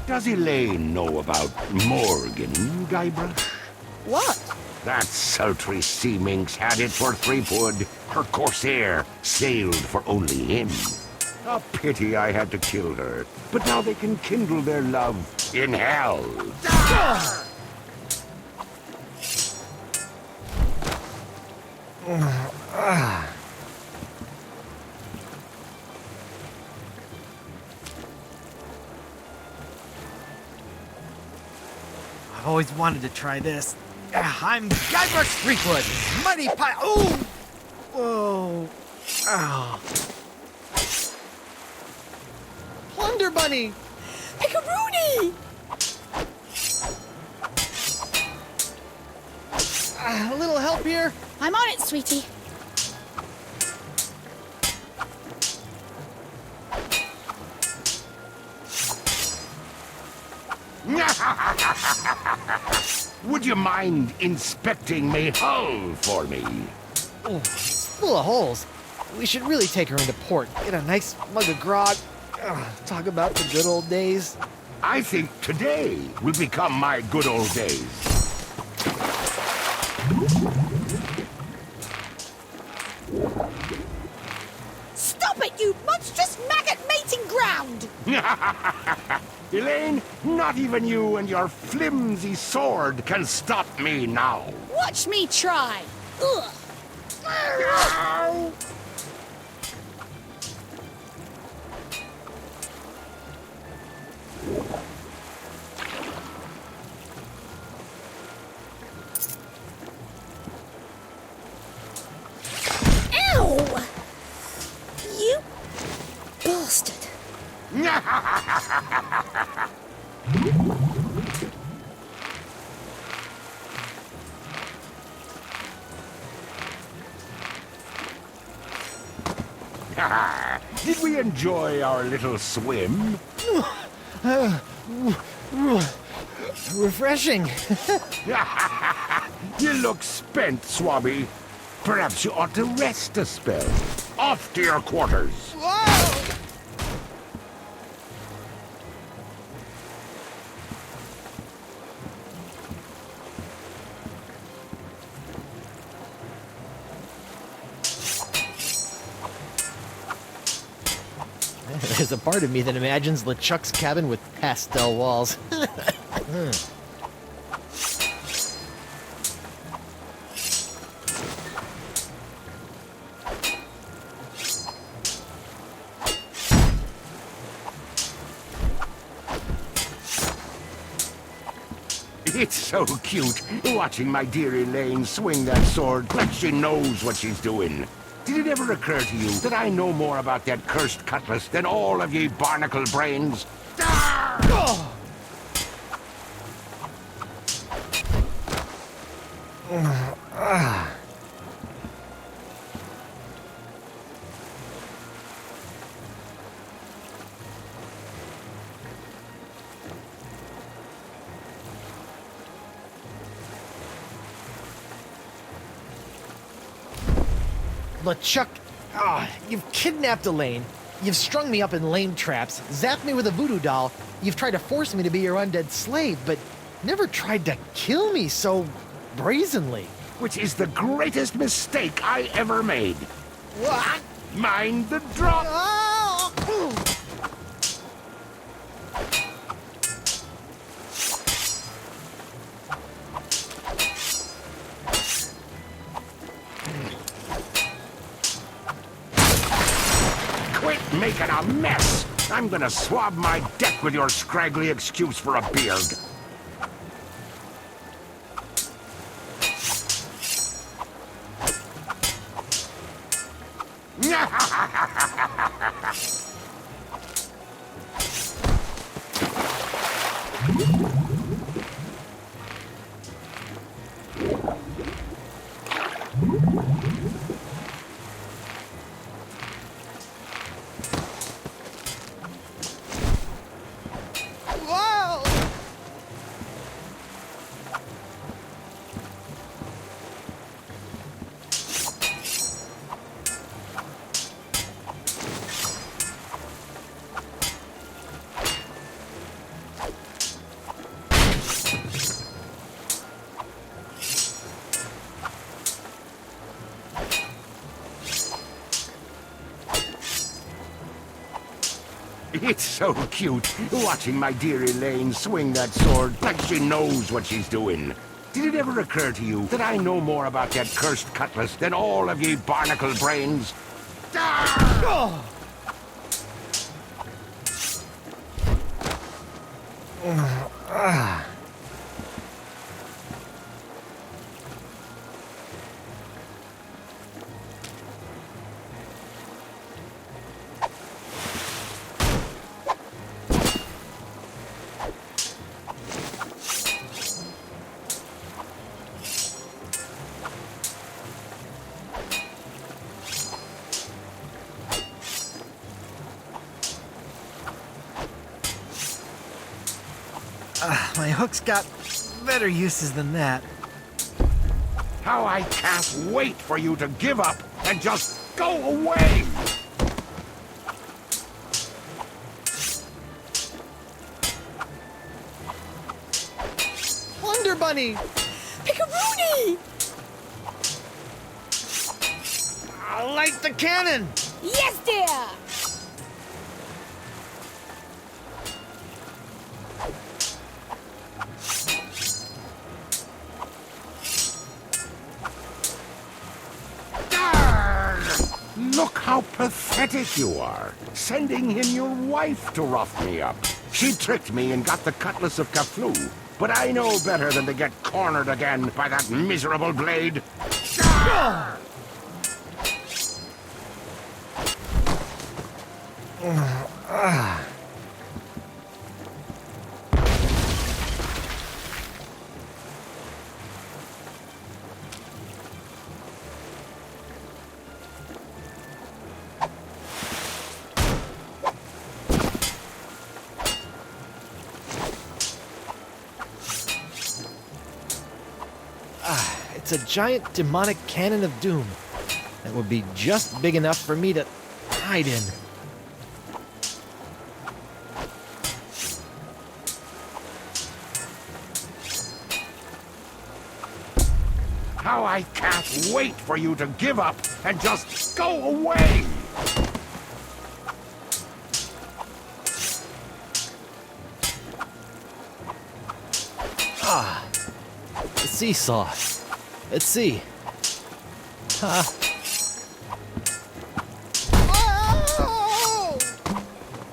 Does Elaine know about Morgan, Guybrush? What? That sultry sea minx had it for Threepwood. Her corsair sailed for only him. A pity I had to kill her. But now they can kindle their love in hell. I've always wanted to try this. I'm Guybrush Threepwood, mighty pie. Oh! Whoa! Ow! Plunder Bunny! Pickaroony! A little help here? I'm on it, sweetie. Would you mind inspecting my hull for me? Oh, it's full of holes. We should really take her into port. Get a nice mug of grog. Talk about the good old days. I think today will become my good old days. Stop it, you monstrous maggot mating ground! Elaine, not even you and your flimsy sword can stop me now. Watch me try! Ugh. bastard! Did we enjoy our little swim? Refreshing. You look spent, Swabby. Perhaps you ought to rest a spell. Off to your quarters. There's a part of me that imagines LeChuck's cabin with pastel walls. It's so cute, watching my dear Elaine swing that sword like she knows what she's doing. Did it ever occur to you that I know more about that cursed cutlass than all of ye barnacle brains? LeChuck, you've kidnapped Elaine. You've strung me up in lame traps, zapped me with a voodoo doll. You've tried to force me to be your undead slave, but never tried to kill me so brazenly. Which is the greatest mistake I ever made. What? Mind the drop! Quit making a mess! I'm gonna swab my deck with your scraggly excuse for a beard. It's so cute, watching my dear Elaine swing that sword like she knows what she's doing. Did it ever occur to you that I know more about that cursed cutlass than all of ye barnacle brains? My hook's got better uses than that. How I can't wait for you to give up and just go away! Wonder Bunny! Pickaroony! Light the cannon! Yes, dear! Look how pathetic you are, sending in your wife to rough me up. She tricked me and got the cutlass of Kaflu, but I know better than to get cornered again by that miserable blade. It's a giant demonic cannon of doom that would be just big enough for me to hide in. How I can't wait for you to give up and just go away! The seesaw. Let's see.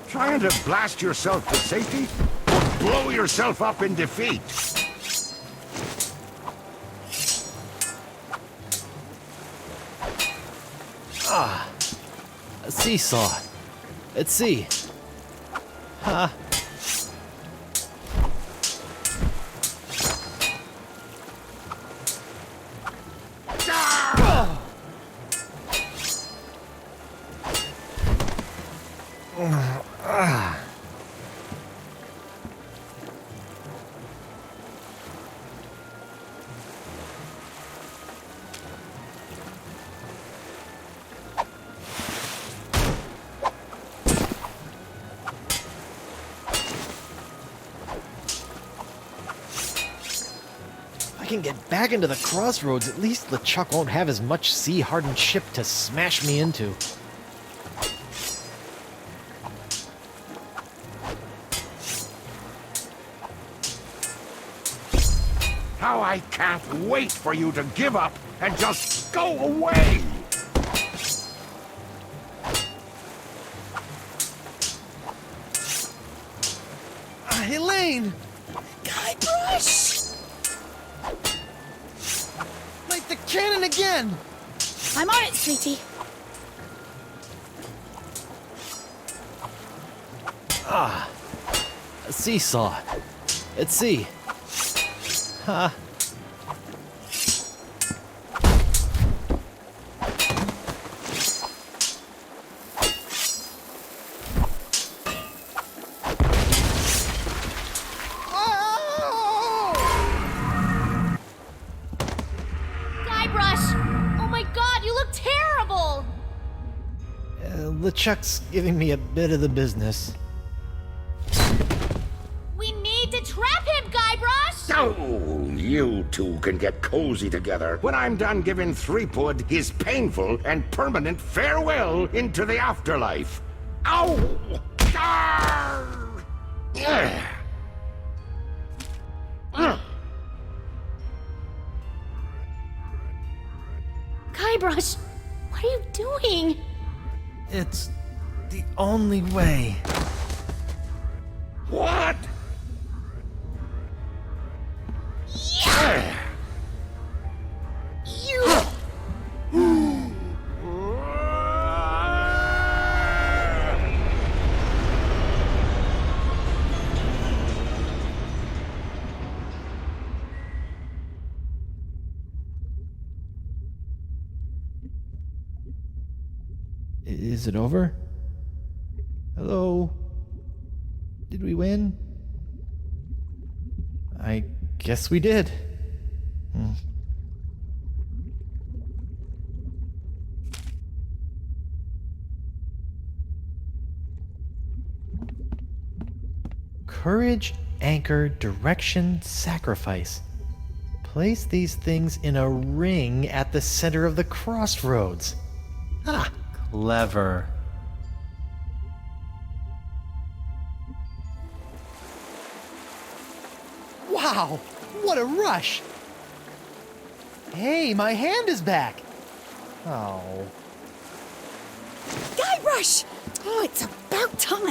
Trying to blast yourself to safety or blow yourself up in defeat? A seesaw. Let's see. I can get back into the crossroads, at least LeChuck won't have as much sea-hardened ship to smash me into. How I can't wait for you to give up and just go away! Elaine! Guybrush! Light the cannon again! I'm on it, sweetie. A seesaw. Let's see. Guybrush! Oh my god, you look terrible! LeChuck's giving me a bit of the business. We need to trap him, Guybrush! Oh, you two can get cozy together when I'm done giving Threepwood his painful and permanent farewell into the afterlife. Ow! Arr! Yeah. Guybrush, what are you doing? It's the only way. What? Yeah! You... Is it over? Hello? Did we win? I guess we did. Courage, anchor, direction, sacrifice. Place these things in a ring at the center of the crossroads. Ah, clever. Wow, what a rush! Hey, my hand is back! Oh. Guybrush! Oh, it's about time.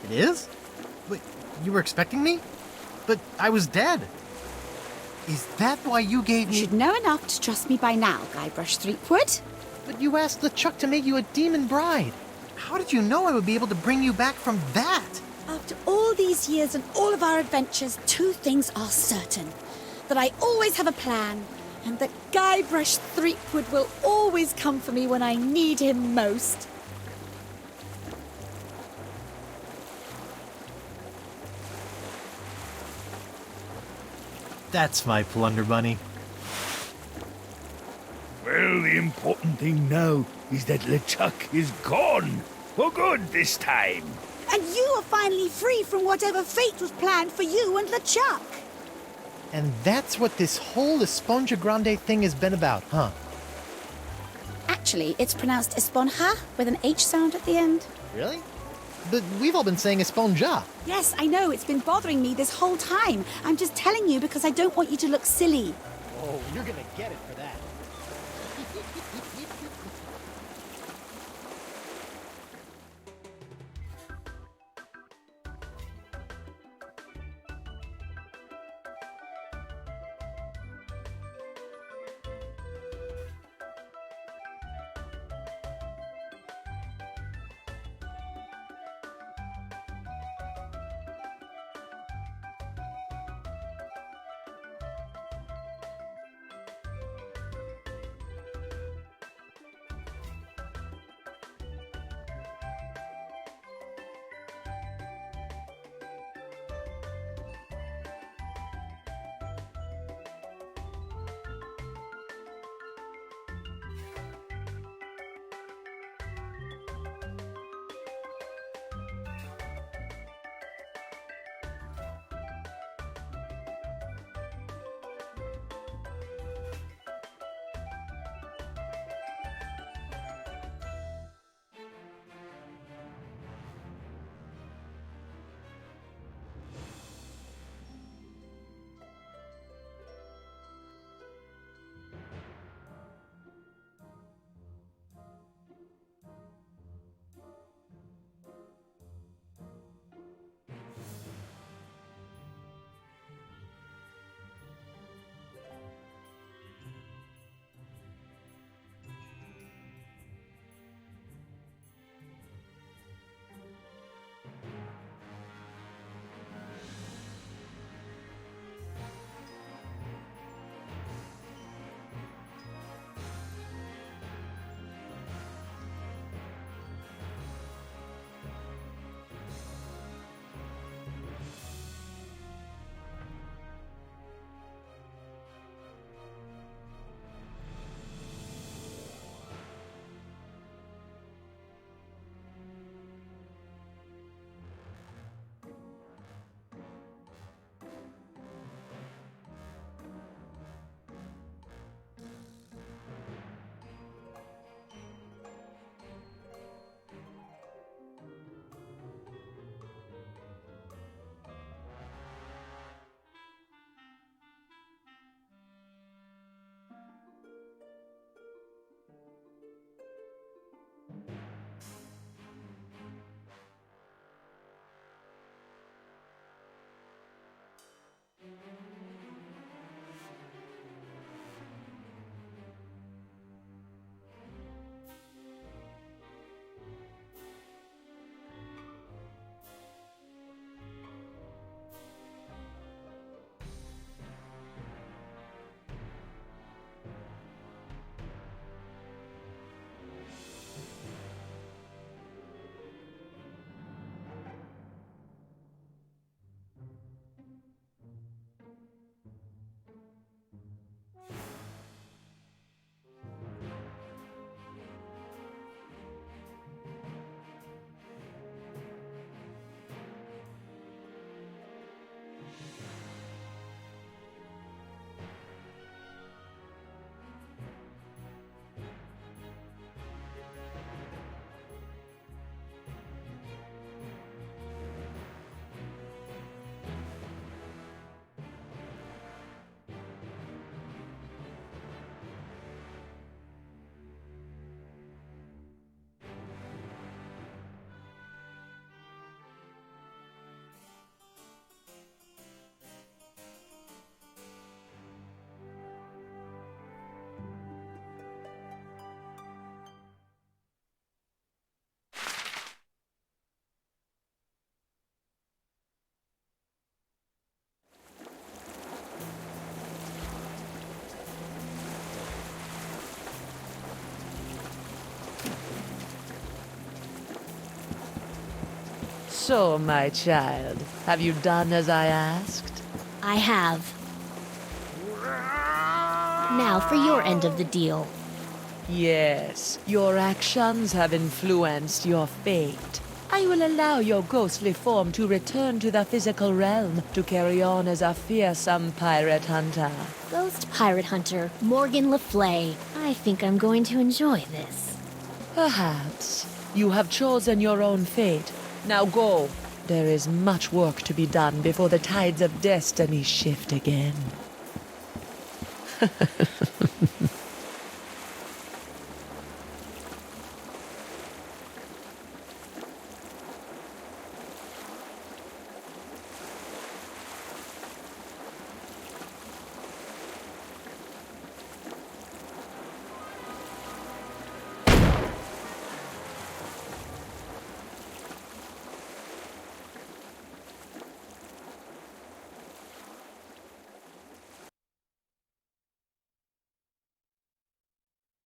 It is? Wait, you were expecting me? But I was dead. Is that why you gave me... You should know enough to trust me by now, Guybrush Threepwood. But you asked LeChuck to make you a demon bride. How did you know I would be able to bring you back from that? After all these years and all of our adventures, two things are certain. That I always have a plan, and that Guybrush Threepwood will always come for me when I need him most. That's my Plunder Bunny. Well, the important thing now is that LeChuck is gone. For good this time. And you are finally free from whatever fate was planned for you and LeChuck. And that's what this whole Esponja Grande thing has been about, huh? Actually, it's pronounced Esponja with an H sound at the end. Really? But we've all been saying Esponja. Yes, I know. It's been bothering me this whole time. I'm just telling you because I don't want you to look silly. Oh, you're gonna get it for that. So, my child, have you done as I asked? I have. Now for your end of the deal. Yes, your actions have influenced your fate. I will allow your ghostly form to return to the physical realm to carry on as a fearsome pirate hunter. Ghost pirate hunter Morgan Le Flay. I think I'm going to enjoy this. Perhaps. You have chosen your own fate. Now go. There is much work to be done before the tides of destiny shift again.